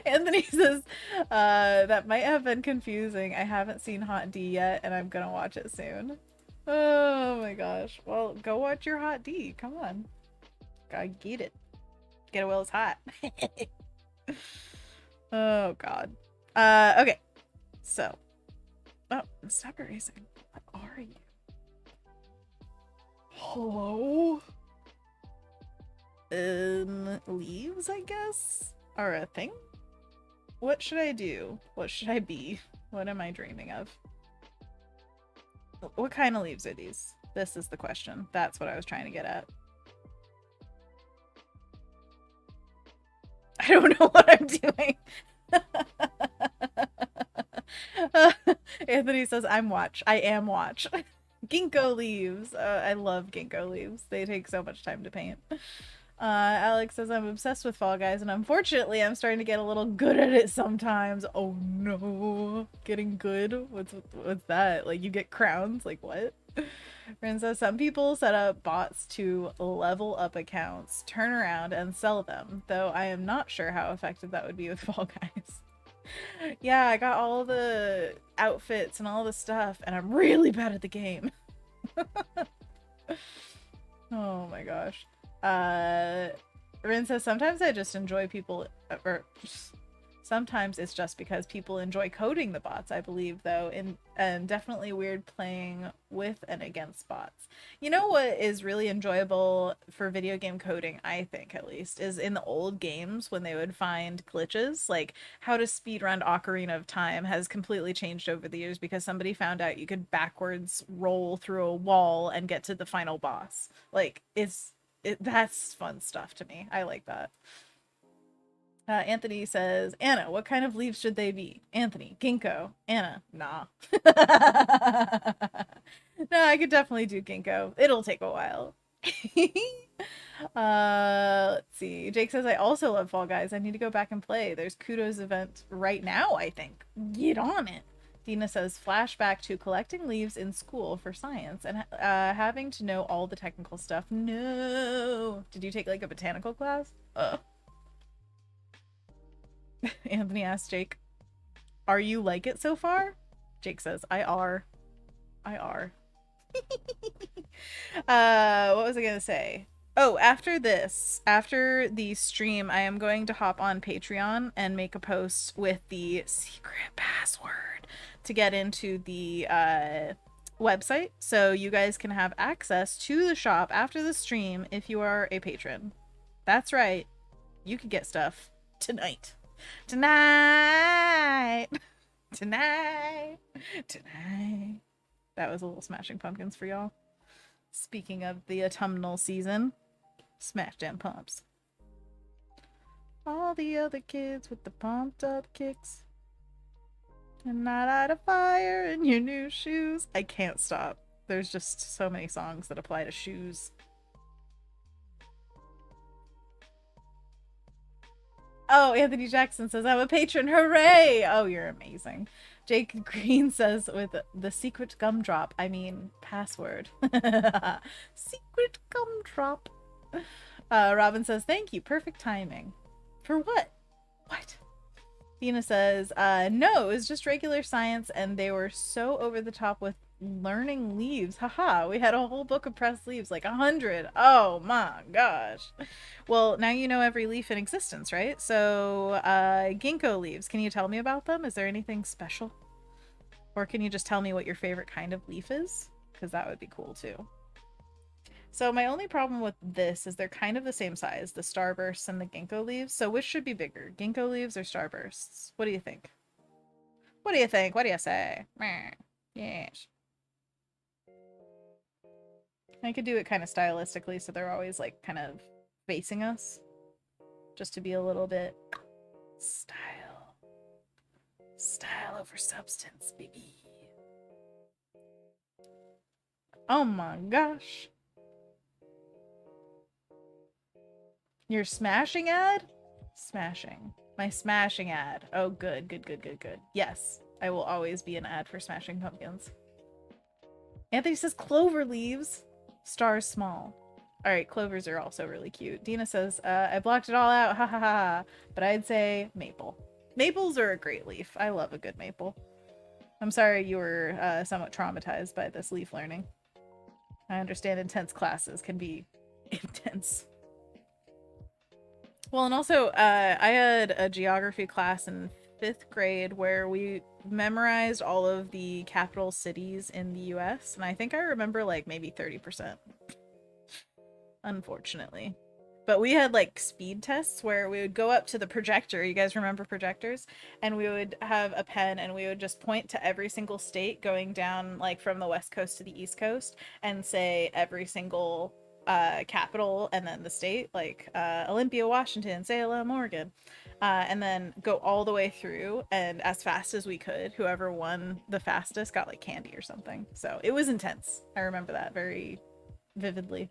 Anthony says that might have been confusing. I haven't seen Hot D yet, and I'm gonna watch it soon. Oh my gosh. Well, go watch your Hot D. Come on. Gotta get it. Get it while it's hot. Oh god. Okay. So. Oh, stop erasing. What are you? Hello? Leaves, I guess? Are a thing? What should I do? What should I be? What am I dreaming of? What kind of leaves are these? This is the question. That's what I was trying to get at. I don't know what I'm doing. Anthony says, I'm watch. I am watch. Ginkgo leaves. I love ginkgo leaves. They take so much time to paint. Alex says, I'm obsessed with Fall Guys, and unfortunately, I'm starting to get a little good at it sometimes. Oh no. Getting good? What's that? Like, you get crowns? Like, what? Rin says some people set up bots to level up accounts, turn around, and sell them, though I am not sure how effective that would be with Fall Guys. Yeah, I got all the outfits and all the stuff, and I'm really bad at the game. Oh my gosh. Rin says sometimes I just enjoy people, or sometimes it's just because people enjoy coding the bots, I believe, though, and definitely weird playing with and against bots. You know what is really enjoyable for video game coding, I think at least, is in the old games when they would find glitches, like how to speedrun Ocarina of Time has completely changed over the years because somebody found out you could backwards roll through a wall and get to the final boss. Like, that's fun stuff to me. I like that. Anthony says, Anna, what kind of leaves should they be? Anthony, ginkgo. Anna, nah. No, I could definitely do ginkgo. It'll take a while. Let's see. Jake says, I also love Fall Guys. I need to go back and play. There's Kudo's event right now, I think. Get on it. Dina says, flashback to collecting leaves in school for science and having to know all the technical stuff. No. Did you take like a botanical class? Ugh. Anthony asks Jake, are you like it so far? Jake says, I are. What was I gonna say? Oh, after the stream, I am going to hop on Patreon and make a post with the secret password to get into the website, so you guys can have access to the shop after the stream if you are a patron. That's right. You could get stuff tonight. Tonight. That was a little Smashing Pumpkins for y'all. Speaking of the autumnal season, smash them pumps. All the other kids with the pumped up kicks. And not light a fire in your new shoes. I can't stop. There's just so many songs that apply to shoes. Oh, Anthony Jackson says, I'm a patron. Hooray! Oh, you're amazing. Jake Green says, with the secret gumdrop, I mean password. Secret gumdrop. Robin says, thank you. Perfect timing. For what? What? Dina says, no, it was just regular science, and they were so over the top with learning leaves. Haha, we had a whole book of pressed leaves, like 100. Oh my gosh. Well, now you know every leaf in existence, right? So, ginkgo leaves, can you tell me about them? Is there anything special? Or can you just tell me what your favorite kind of leaf is? Because that would be cool too. So my only problem with this is they're kind of the same size, the starbursts and the ginkgo leaves. So which should be bigger, ginkgo leaves or starbursts? What do you think? What do you think? What do you say? Yes. I could do it kind of stylistically so they're always like kind of facing us. Just to be a little bit style. Style over substance, baby. Oh my gosh. Your smashing ad? Smashing. My smashing ad. Oh, good, good, good, good, good. Yes, I will always be an ad for Smashing Pumpkins. Anthony says clover leaves. Stars small. All right, clovers are also really cute. Dina says, I blocked it all out. Ha ha ha. But I'd say maple. Maples are a great leaf. I love a good maple. I'm sorry you were somewhat traumatized by this leaf learning. I understand intense classes can be intense. Well, and also, I had a geography class in 5th grade where we memorized all of the capital cities in the US, and I think I remember like maybe 30%. Unfortunately. But we had like speed tests where we would go up to the projector. You guys remember projectors? And we would have a pen and we would just point to every single state going down like from the West Coast to the East Coast and say every single capital and then the state, like Olympia, Washington, Salem, Oregon, and then go all the way through, and as fast as we could, whoever won the fastest got like candy or something. So it was intense. I remember that very vividly.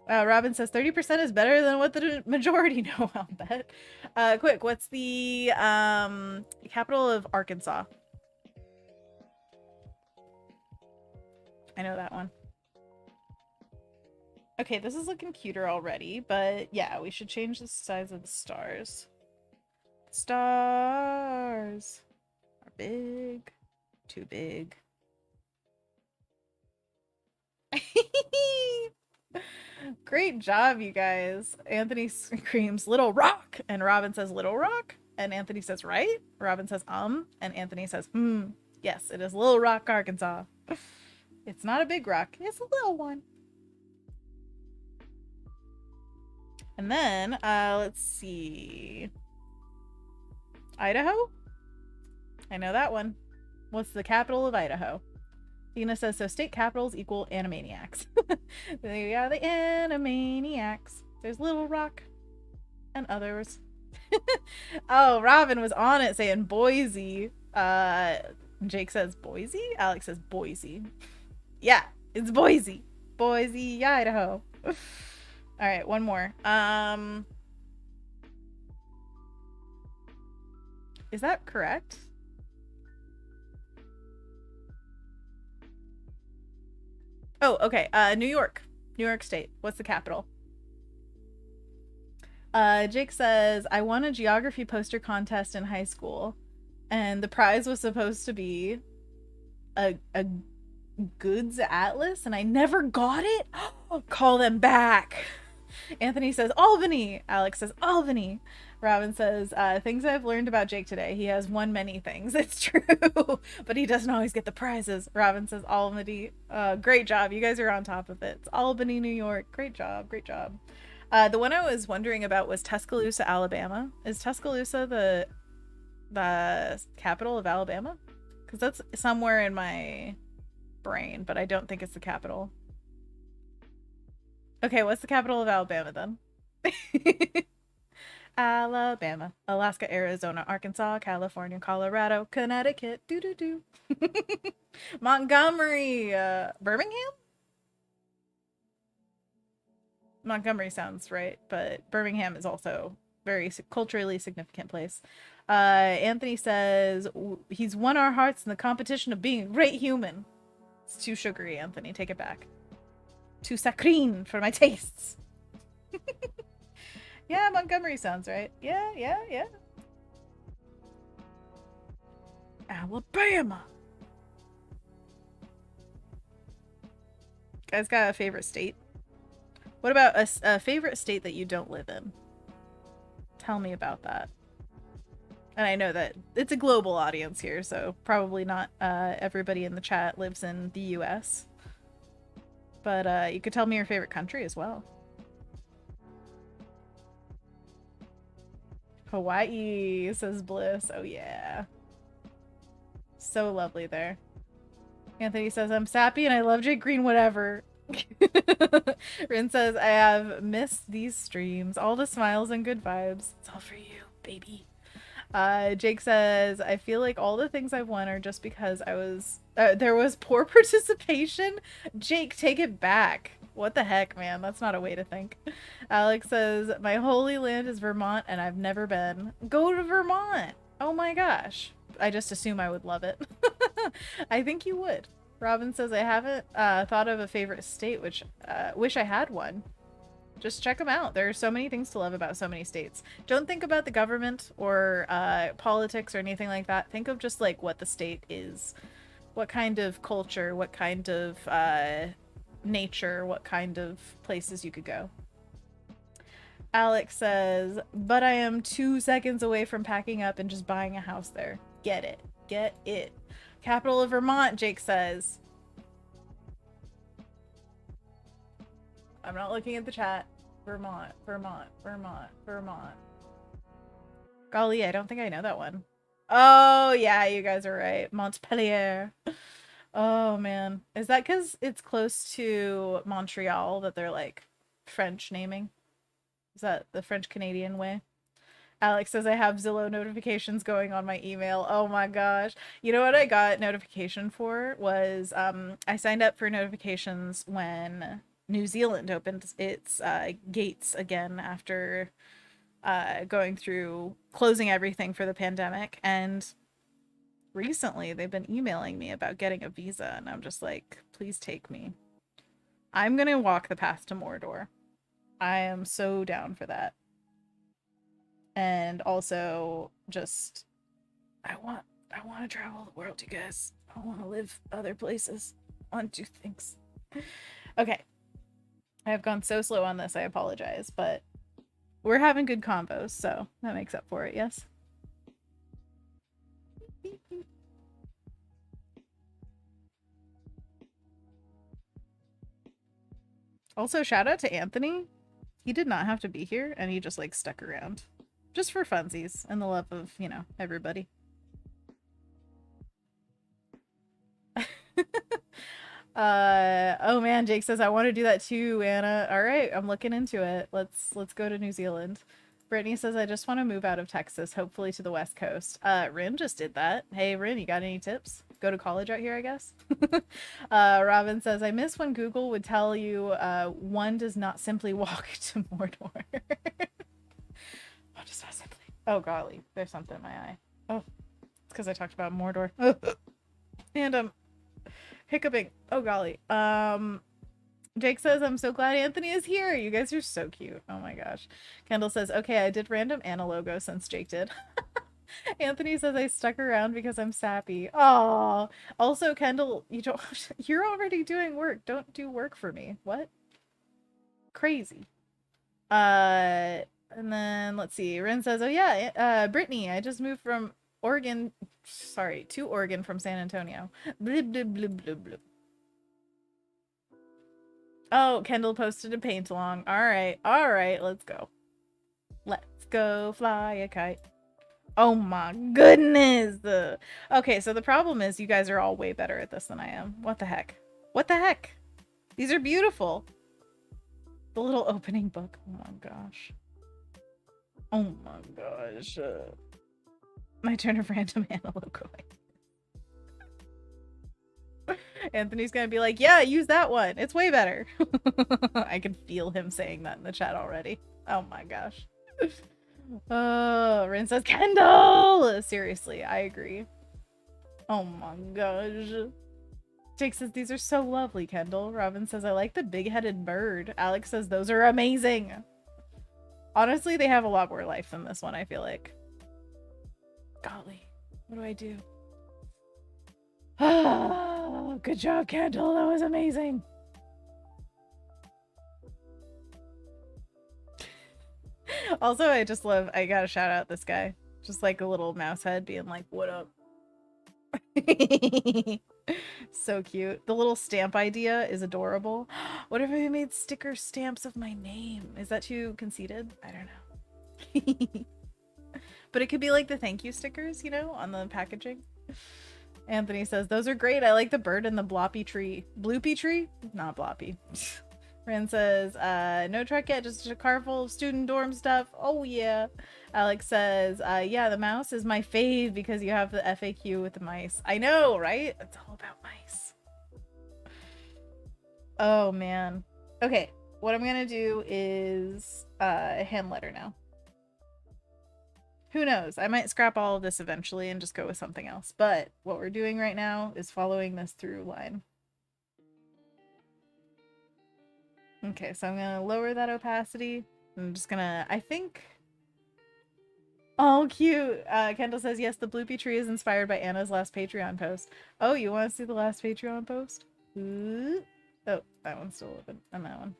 Robin says 30% is better than what the majority know. I'll bet. Quick, what's the capital of Arkansas? I know that one. Okay, this is looking cuter already, but yeah, we should change the size of the stars. Stars are big. Too big. Great job, you guys. Anthony screams, Little Rock! And Robin says, Little Rock? And Anthony says, right? Robin says, and Anthony says, yes, it is Little Rock, Arkansas. It's not a big rock, it's a little one. And then, let's see. Idaho? I know that one. What's the capital of Idaho? Tina says, so state capitals equal Animaniacs. They are the Animaniacs. There's Little Rock and others. Oh, Robin was on it saying Boise. Jake says Boise? Alex says Boise. Yeah, it's Boise. Boise, Idaho. All right, one more. Is that correct? Oh, okay. New York. New York State. What's the capital? Jake says, I won a geography poster contest in high school, and the prize was supposed to be a goods atlas, and I never got it. Call them back. Anthony says, Albany. Alex says, Albany. Robin says, things I've learned about Jake today. He has won many things. It's true. But he doesn't always get the prizes. Robin says, Albany. Great job. You guys are on top of it. It's Albany, New York. Great job. Great job. The one I was wondering about was Tuscaloosa, Alabama. Is Tuscaloosa the capital of Alabama? Because that's somewhere in my brain, but I don't think it's the capital. Okay, what's the capital of Alabama then? Alabama, Alaska, Arizona, Arkansas, California, Colorado, Connecticut, doo-doo-doo. Montgomery, Birmingham? Montgomery sounds right, but Birmingham is also very culturally significant place. Anthony says he's won our hearts in the competition of being a great human. It's too sugary, Anthony. Take it back. Too saccharine for my tastes. Yeah, Montgomery sounds right. Yeah. Alabama. Guys got a favorite state? What about a favorite state that you don't live in? Tell me about that. And I know that it's a global audience here, so probably not everybody in the chat lives in the US. But you could tell me your favorite country as well. Hawaii, says Bliss. Oh yeah. So lovely there. Anthony says, I'm sappy and I love Jake Green, whatever. Rin says, I have missed these streams. All the smiles and good vibes. It's all for you, baby. Jake says, I feel like all the things I've won are just because there was poor participation. Jake, take it back. What the heck, man? That's not a way to think. Alex says, my holy land is Vermont and I've never been. Go to Vermont. Oh my gosh. I just assume I would love it. I think you would. Robin says, I haven't thought of a favorite state, which wish I had one. Just check them out. There are so many things to love about so many states. Don't think about the government or politics or anything like that. Think of just like what the state is. What kind of culture, what kind of nature, what kind of places you could go. Alex says, but I am 2 seconds away from packing up and just buying a house there. Get it. Get it. Capital of Vermont, Jake says. I'm not looking at the chat. Vermont. Golly, I don't think I know that one. Oh, yeah, you guys are right. Montpellier. Oh, man. Is that because it's close to Montreal that they're, like, French naming? Is that the French-Canadian way? Alex says, I have Zillow notifications going on my email. Oh my gosh. You know what I got notification for was I signed up for notifications when New Zealand opened its gates again after going through closing everything for the pandemic. And recently they've been emailing me about getting a visa, and I'm just like, please take me. I'm gonna walk the path to Mordor. I am so down for that. And also just I want to travel the world, you guys. I want to live other places. I want to do things. Okay. I have gone so slow on this. I apologize, but we're having good combos, so that makes up for it, yes? Also, shout out to Anthony. He did not have to be here, and he just, like, stuck around. Just for funsies and the love of, you know, everybody. Oh man, Jake says I want to do that too, Anna. All right, I'm looking into it. Let's go to New Zealand. Brittany says I just want to move out of Texas, hopefully to the West Coast. Rin just did that. Hey Rin, you got any tips? Go to college out here, I guess. Robin says I miss when Google would tell you one does not simply walk to Mordor. One does not simply. Oh golly, there's something in my eye. Oh, it's because I talked about Mordor. And hiccuping. Oh golly. Jake says I'm so glad Anthony is here. You guys are so cute. Oh my gosh. Kendall says, okay, I did random Anna logo since Jake did. Anthony says I stuck around because I'm sappy. Oh. Also, Kendall, you're already doing work. Don't do work for me. What? Crazy. And then let's see. Ren says, oh yeah, Brittany, I just moved from Oregon, sorry, to Oregon from San Antonio. Blib, blib, blib, blib, blib. Oh, Kendall posted a paint along. All right, let's go. Let's go fly a kite. Oh my goodness. Okay, so the problem is you guys are all way better at this than I am. What the heck? What the heck? These are beautiful. The little opening book. Oh my gosh. Oh my gosh. My turn of random Anna logo. Anthony's gonna be like, yeah, use that one. It's way better. I can feel him saying that in the chat already. Oh my gosh. Rin says, Kendall! Seriously, I agree. Oh my gosh. Jake says, these are so lovely, Kendall. Robin says, I like the big-headed bird. Alex says, those are amazing. Honestly, they have a lot more life than this one, I feel like. Golly, what do I do? Oh, good job, Kendall. That was amazing. Also, I gotta shout out this guy. Just like a little mouse head being like, what up? So cute. The little stamp idea is adorable. What if I made sticker stamps of my name? Is that too conceited? I don't know. But it could be like the thank you stickers, you know, on the packaging. Anthony says, those are great. I like the bird and the bloppy tree. Bloopy tree? Not bloppy. Ren says, no truck yet, just a car full of student dorm stuff. Oh yeah. Alex says, yeah, the mouse is my fave because you have the FAQ with the mice. I know, right? It's all about mice. Oh man. Okay, what I'm gonna do is hand letter now. Who knows? I might scrap all of this eventually and just go with something else. But what we're doing right now is following this through line. Okay, so I'm gonna lower that opacity. I'm just gonna, I think... Oh, cute! Kendall says, yes, the bloopy tree is inspired by Anna's last Patreon post. Oh, you want to see the last Patreon post? Ooh. Oh, that one's still open. And that one.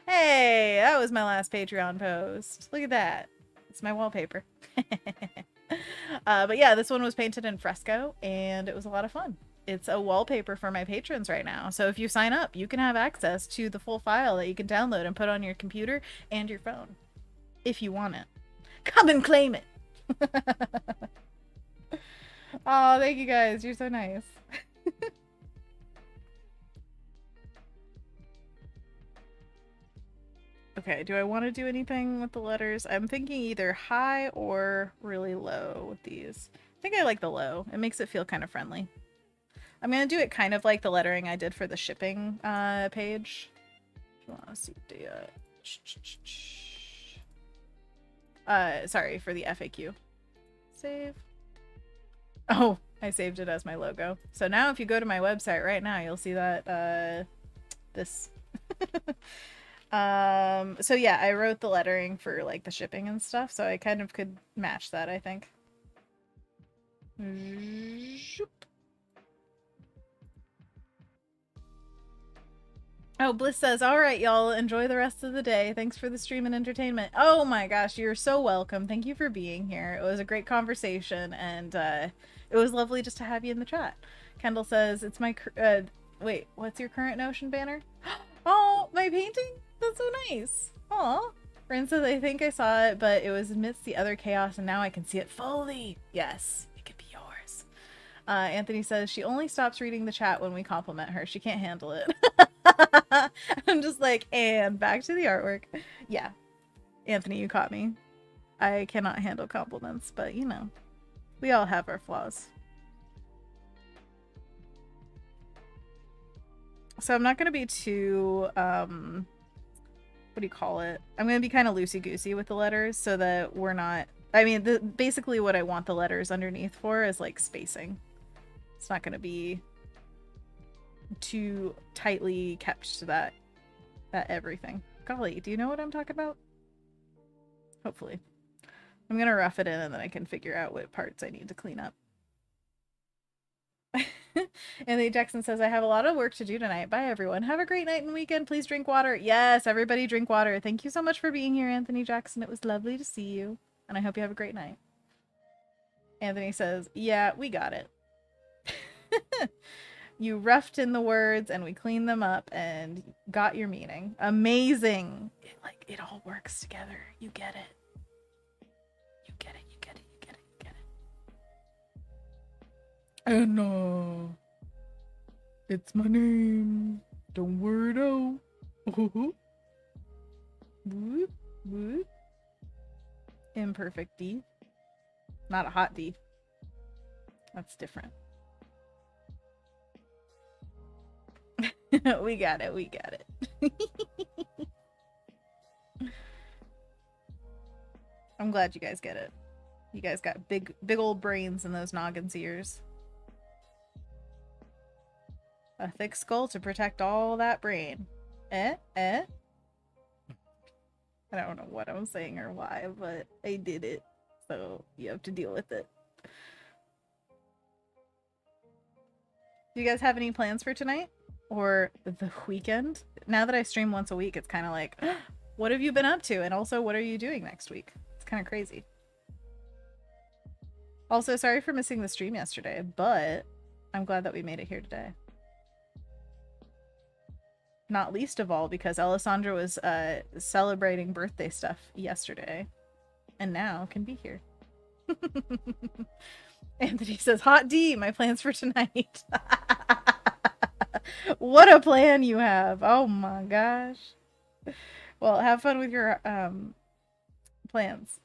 Hey, that was my last Patreon post. Look at that. It's my wallpaper. But yeah, this one was painted in fresco, and it was a lot of fun. It's a wallpaper for my patrons right now. So if you sign up, you can have access to the full file that you can download and put on your computer and your phone. If you want it. Come and claim it! Oh, thank you guys. You're so nice. Okay, do I want to do anything with the letters? I'm thinking either high or really low with these. I think I like the low. It makes it feel kind of friendly. I'm going to do it kind of like the lettering I did for the shipping page. If you want to see the... sorry, for the FAQ. Save. Oh, I saved it as my logo. So now if you go to my website right now, you'll see that this so yeah, I wrote the lettering for like the shipping and stuff, so I kind of could match that, I think. Zoop. Oh, Bliss says, all right, y'all, enjoy the rest of the day. Thanks for the stream and entertainment. Oh my gosh, you're so welcome. Thank you for being here. It was a great conversation, and it was lovely just to have you in the chat. Kendall says, it's my, wait, what's your current Notion banner? Oh, my painting? That's so nice. Aw. Rin says, I think I saw it, but it was amidst the other chaos, and now I can see it fully. Yes, it could be yours. Anthony says, she only stops reading the chat when we compliment her. She can't handle it. I'm just like, and back to the artwork. Yeah. Anthony, you caught me. I cannot handle compliments, but you know, we all have our flaws. So I'm not going to be too, what do you call it? I'm going to be kind of loosey-goosey with the letters so that we're not, I mean, basically what I want the letters underneath for is like spacing. It's not going to be too tightly kept to that everything. Golly, do you know what I'm talking about? Hopefully. I'm gonna rough it in and then I can figure out what parts I need to clean up. Anthony Jackson says, I have a lot of work to do tonight. Bye, everyone. Have a great night and weekend. Please drink water. Yes, everybody drink water. Thank you so much for being here, Anthony Jackson. It was lovely to see you. And I hope you have a great night. Anthony says, yeah, we got it. You roughed in the words and we cleaned them up and got your meaning. Amazing. It all works together. You get it. You get it, you get it, you get it, you get it. And it's my name. Don't worry though. Whoop, whoop. Imperfect D. Not a hot D. That's different. We got it, we got it. I'm glad you guys get it. You guys got big old brains in those noggins ears. A thick skull to protect all that brain. I don't know what I'm saying or why, but I did it. So you have to deal with it. Do you guys have any plans for tonight? Or the weekend? Now that I stream once a week, it's kind of like, what have you been up to? And also, what are you doing next week? It's kind of crazy. Also, sorry for missing the stream yesterday, but I'm glad that we made it here today. Not least of all because Alessandra was celebrating birthday stuff yesterday and now can be here. Anthony says, hot D, my plans for tonight. What a plan you have. Oh my gosh. Well, have fun with your plans.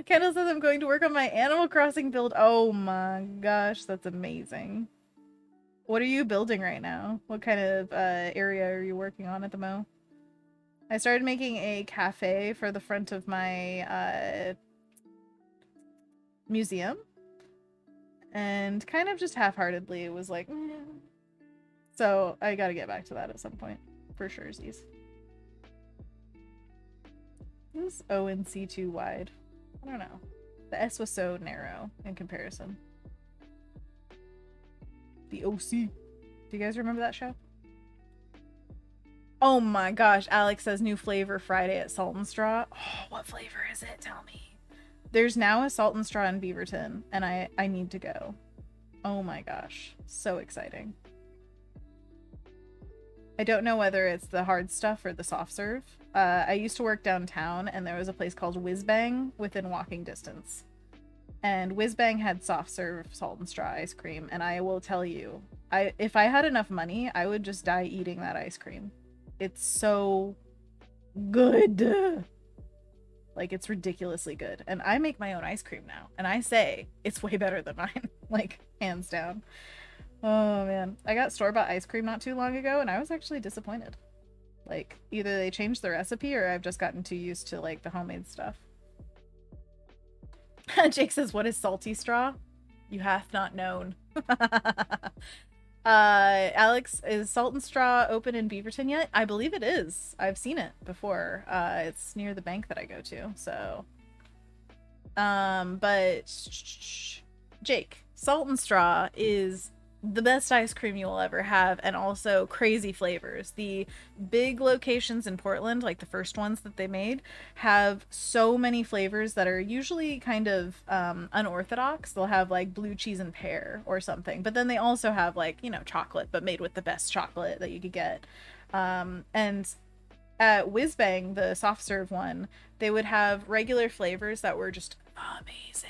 Kendall says I'm going to work on my Animal Crossing build. Oh my gosh, that's amazing. What are you building right now? What kind of area are you working on at the mo? I started making a cafe for the front of my museum. And kind of just half-heartedly was like, So I gotta get back to that at some point. For sure, Z's. Is O and C too wide? I don't know. The S was so narrow in comparison. The OC. Do you guys remember that show? Oh my gosh, Alex says new flavor Friday at Salt and Straw. Oh, what flavor is it? Tell me. There's now a Salt and Straw in Beaverton, and I need to go. Oh my gosh. So exciting. I don't know whether it's the hard stuff or the soft serve. I used to work downtown, and there was a place called Whiz Bang within walking distance. And Whiz Bang had soft serve Salt and Straw ice cream, and I will tell you, if I had enough money, I would just die eating that ice cream. It's so good. Like, it's ridiculously good. And I make my own ice cream now, and I say it's way better than mine. Like, hands down. Oh man, I got store-bought ice cream not too long ago, and I was actually disappointed. Like, either they changed the recipe or I've just gotten too used to like the homemade stuff. Jake says, what is salty straw? You hath not known. Alex, is Salt and Straw open in Beaverton yet? I believe it is. I've seen it before. It's near the bank that I go to, so. But Jake, Salt and Straw is the best ice cream you will ever have, and also crazy flavors. The big locations in Portland, like the first ones that they made, have so many flavors that are usually kind of unorthodox. They'll have like blue cheese and pear or something, but then they also have like, you know, chocolate, but made with the best chocolate that you could get. And at Whiz Bang, the soft serve one, they would have regular flavors that were just amazing.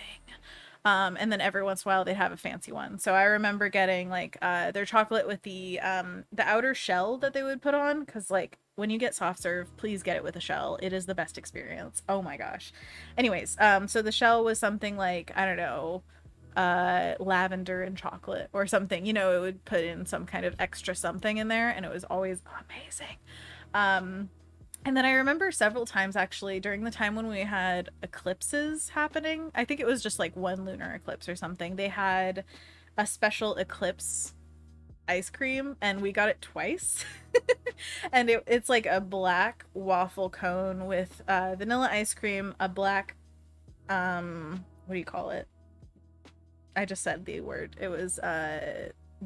And then every once in a while they'd have a fancy one. So I remember getting like their chocolate with the outer shell that they would put on, because like when you get soft serve, please get it with a shell. It is the best experience. Oh my gosh. Anyways, so the shell was something like, I don't know, lavender and chocolate or something. You know, it would put in some kind of extra something in there, and it was always amazing. And then I remember several times actually during the time when we had eclipses happening. I think it was just like one lunar eclipse or something. They had a special eclipse ice cream, and we got it twice. And it's like a black waffle cone with vanilla ice cream, a black, what do you call it? I just said the word. It was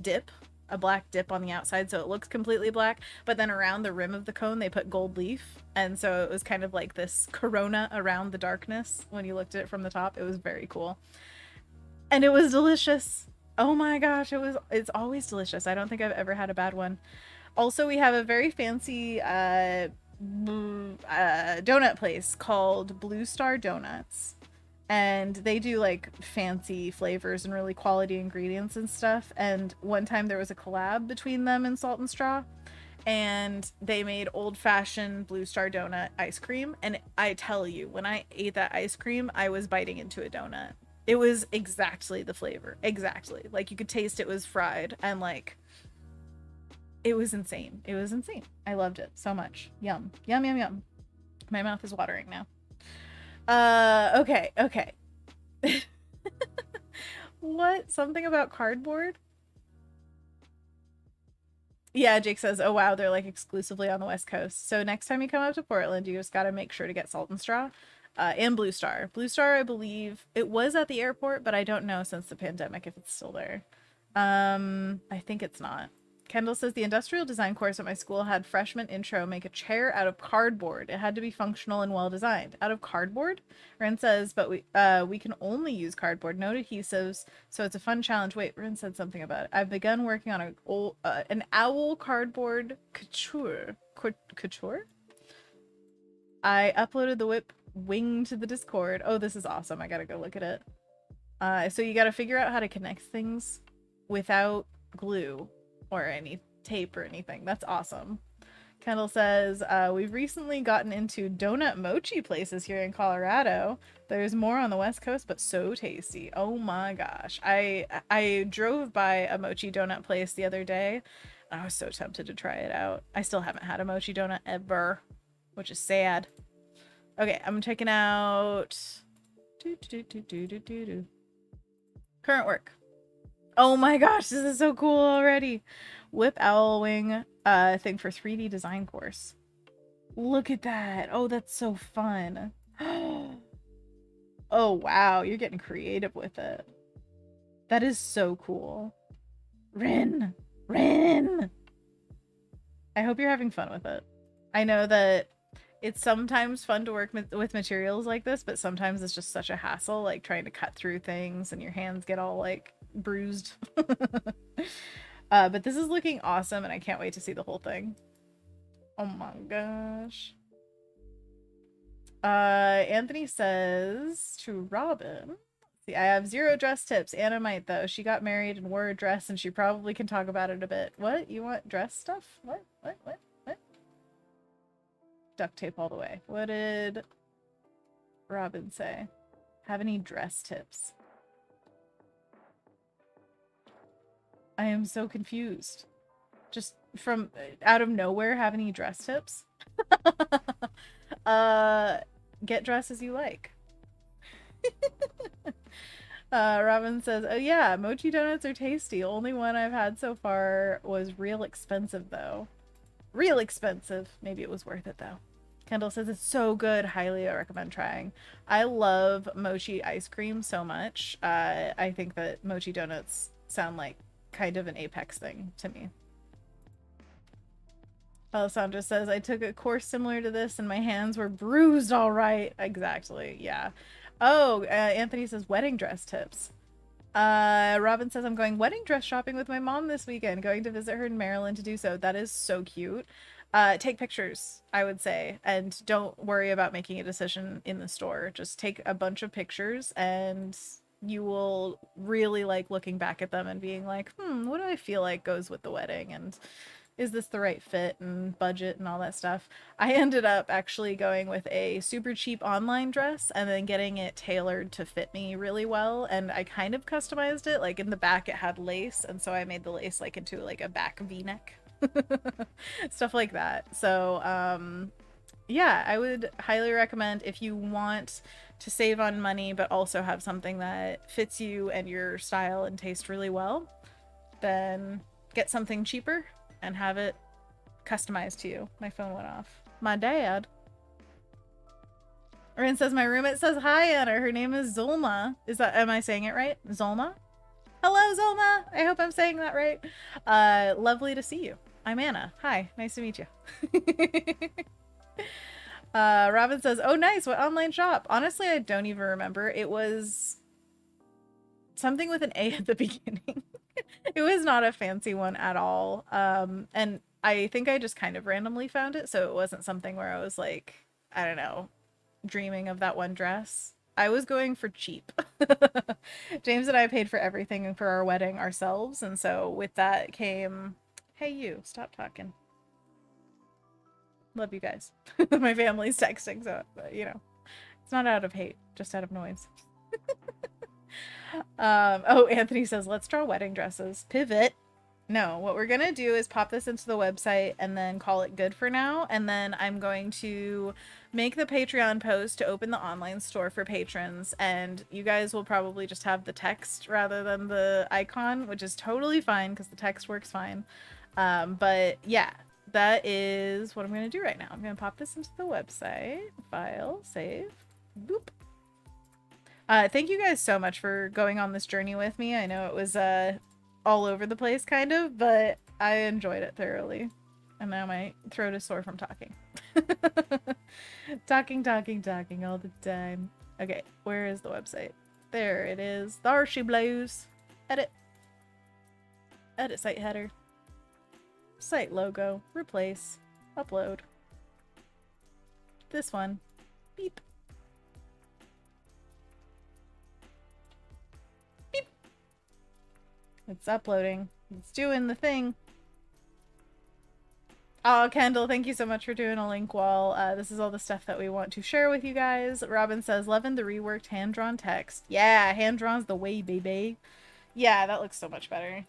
dip, a black dip on the outside, so it looks completely black, but then around the rim of the cone they put gold leaf, and so it was kind of like this corona around the darkness when you looked at it from the top. It was very cool, and it was delicious. Oh my gosh, it's always delicious. I don't think I've ever had a bad one. Also, we have a very fancy donut place called Blue Star Donuts, and they do like fancy flavors and really quality ingredients and stuff. And one time there was a collab between them and Salt and Straw, and they made old-fashioned Blue Star donut ice cream, and I tell you, when I ate that ice cream, I was biting into a donut. It was exactly the flavor, exactly, like you could taste it was fried, and like it was insane. It was insane. I loved it so much. Yum yum yum yum. My mouth is watering now. Okay. What? Something about cardboard? Yeah, Jake says, oh wow, they're like exclusively on the West Coast. So next time you come up to Portland, you just gotta make sure to get Salt and Straw. And Blue Star. Blue Star, I believe it was at the airport, but I don't know since the pandemic if it's still there. I think it's not. Kendall says the industrial design course at my school had freshman intro make a chair out of cardboard. It had to be functional and well designed. Out of cardboard? Ren says, but we can only use cardboard, no adhesives, so it's a fun challenge. Wait, Ren said something about it. I've begun working on an owl cardboard couture. Couture? I uploaded the whip wing to the Discord. Oh, this is awesome. I gotta go look at it. So you gotta figure out how to connect things without glue or any tape or anything. That's awesome. Kendall says, we've recently gotten into donut mochi places here in Colorado. There's more on the West Coast, but so tasty. Oh my gosh. I drove by a mochi donut place the other day, and I was so tempted to try it out. I still haven't had a mochi donut ever, which is sad. Okay, I'm checking out current work. Oh my gosh, this is so cool already. Whip owl wing thing for 3D design course. Look at that. Oh, that's so fun. Oh wow, you're getting creative with it. That is so cool. Rin. I hope you're having fun with it. I know that it's sometimes fun to work with materials like this, but sometimes it's just such a hassle, like trying to cut through things and your hands get all like bruised. But this is looking awesome, and I can't wait to see the whole thing. Oh my gosh. Anthony says to Robin, see, I have 0 dress tips. Anna might though. She got married and wore a dress, and she probably can talk about it a bit. What? You want dress stuff? What? Duct tape all the way. What did Robin say? Have any dress tips? I am so confused. Just from out of nowhere, have any dress tips? Get dressed as you like. Robin says, oh yeah, mochi donuts are tasty. Only one I've had so far was real expensive though. Real expensive. Maybe it was worth it though. Kendall says it's so good. Highly recommend trying. I love mochi ice cream so much. I think that mochi donuts sound like kind of an apex thing to me. Alessandra says, I took a course similar to this and my hands were bruised all right. Exactly. Yeah. Oh, Anthony says wedding dress tips. Robin says, I'm going wedding dress shopping with my mom this weekend, going to visit her in Maryland to do so. That is so cute. Take pictures, I would say, and don't worry about making a decision in the store. Just take a bunch of pictures and you will really like looking back at them and being like, what do I feel like goes with the wedding? And is this the right fit and budget and all that stuff? I ended up actually going with a super cheap online dress and then getting it tailored to fit me really well. And I kind of customized it. Like in the back, it had lace. And so I made the lace like into like a back V-neck. Stuff like that. So, yeah, I would highly recommend if you want to save on money, but also have something that fits you and your style and taste really well, then get something cheaper and have it customized to you. My phone went off. My dad. Rin says, my roommate says hi, Anna. Her name is Zulma. Am I saying it right? Zulma? Hello, Zulma. I hope I'm saying that right. Lovely to see you. I'm Anna. Hi. Nice to meet you. Robin says, oh, nice. What online shop? Honestly, I don't even remember. It was something with an A at the beginning. It was not a fancy one at all. And I think I just kind of randomly found it. So it wasn't something where I was like, I don't know, dreaming of that one dress. I was going for cheap. James and I paid for everything for our wedding ourselves. And so with that came, hey, you, stop talking. Love you guys. My family's texting, so, you know, it's not out of hate, just out of noise. Oh, Anthony says, let's draw wedding dresses. Pivot. No, what we're gonna do is pop this into the website and then call it good for now. And then I'm going to make the Patreon post to open the online store for patrons. And you guys will probably just have the text rather than the icon, which is totally fine because the text works fine. But yeah, that is what I'm gonna do right now. I'm gonna pop this into the website, file, save, boop. Thank you guys so much for going on this journey with me. I know it was all over the place kind of, but I enjoyed it thoroughly. And now my throat is sore from talking. Talking all the time. Okay, where is the website? There it is. There she blows. Edit. Edit site header. Site logo. Replace. Upload. This one. Beep. Beep. It's uploading. It's doing the thing. Oh, Kendall, thank you so much for doing a link wall. This is all the stuff that we want to share with you guys. Robin says, loving the reworked hand-drawn text. Yeah, hand-drawn's the way, baby. Yeah, that looks so much better.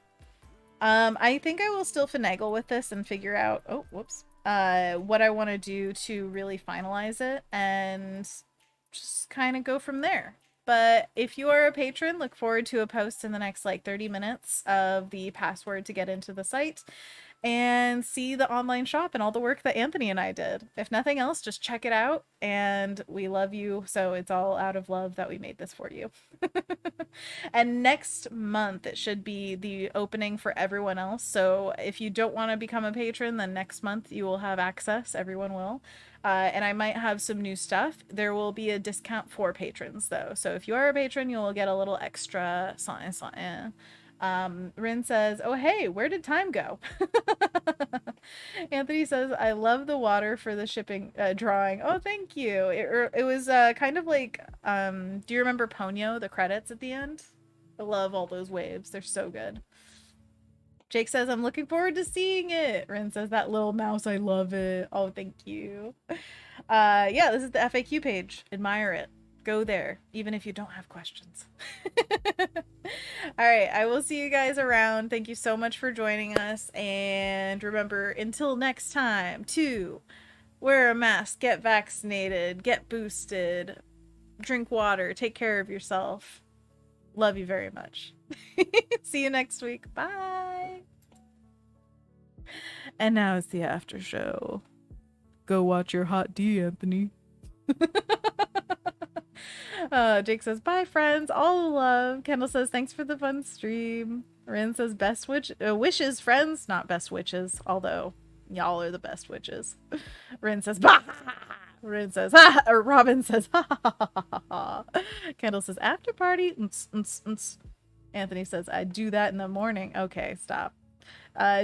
I think I will still finagle with this and figure out, oh, whoops, what I want to do to really finalize it and just kind of go from there. But if you are a patron, look forward to a post in the next like 30 minutes of the password to get into the site and see the online shop and all the work that Anthony and I did. If nothing else, just check it out. And we love you. So it's all out of love that we made this for you. And next month, it should be the opening for everyone else. So if you don't want to become a patron, then next month you will have access. Everyone will. And I might have some new stuff. There will be a discount for patrons, though. So if you are a patron, you will get a little extra something. Rin says, oh, hey, where did time go? Anthony says, I love the water for the shipping drawing. Oh, thank you. It was kind of like, do you remember Ponyo, the credits at the end? I love all those waves. They're so good. Jake says, I'm looking forward to seeing it. Rin says, that little mouse, I love it. Oh, thank you. Yeah, this is the FAQ page. Admire it. Go there, even if you don't have questions. All right, I will see you guys around. Thank you so much for joining us. And remember, until next time, to wear a mask, get vaccinated, get boosted, drink water, take care of yourself. Love you very much. See you next week. Bye. And now it's the after show. Go watch your hot D, Anthony. Jake says, bye, friends. All love. Kendall says, thanks for the fun stream. Rin says, best wishes, friends. Not best witches, although y'all are the best witches. Rin says, bah! Rin says, ha! Or Robin says, ha ha ha ha ha. Kendall says, after party. Anthony says, I do that in the morning. Okay, stop.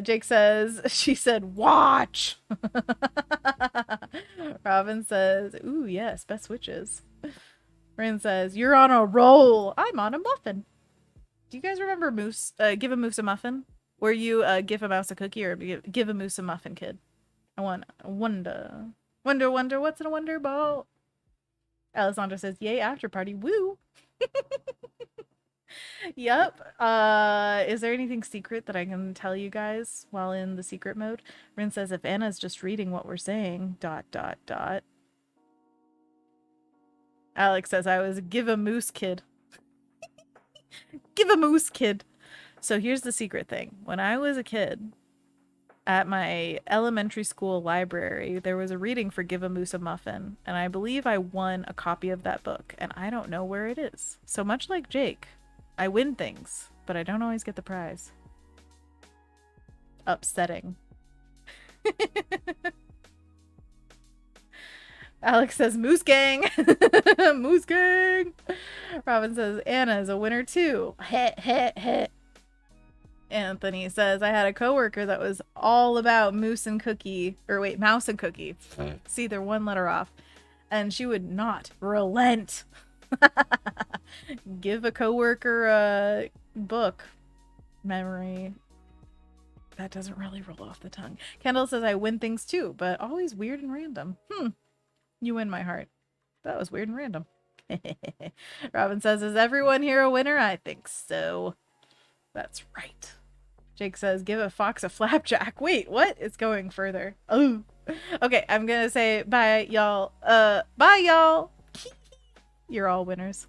Jake says, she said, watch. Robin says, ooh, yes, best witches. Rin says, you're on a roll. I'm on a muffin. Do you guys remember Moose? Give a moose a muffin? Where you give a mouse a cookie or give a moose a muffin, kid? I wonder, what's in a wonder ball? Alessandra says, yay, after party. Woo. Yep. Is there anything secret that I can tell you guys while in the secret mode? Rin says, if Anna's just reading what we're saying, ... Alex says, I was give a moose kid. Give a moose kid. So here's the secret thing. When I was a kid, at my elementary school library, there was a reading for Give a Moose a Muffin, and I believe I won a copy of that book, and I don't know where it is. So much like Jake, I win things, but I don't always get the prize. Upsetting. Alex says, Moose Gang! Moose Gang! Robin says, Anna is a winner too. Heh, heh, heh. Anthony says, I had a coworker that was all about moose and cookie. Or wait, mouse and cookie. See, they're one letter off. And she would not relent. Give a coworker a book. Memory. That doesn't really roll off the tongue. Kendall says, I win things too, but always weird and random. You win my heart. That was weird and random. Robin says, is everyone here a winner? I think so. That's right. Jake says, give a fox a flapjack. Wait, what? It's going further. Oh. Okay, I'm gonna say bye, y'all. Bye, y'all. You're all winners.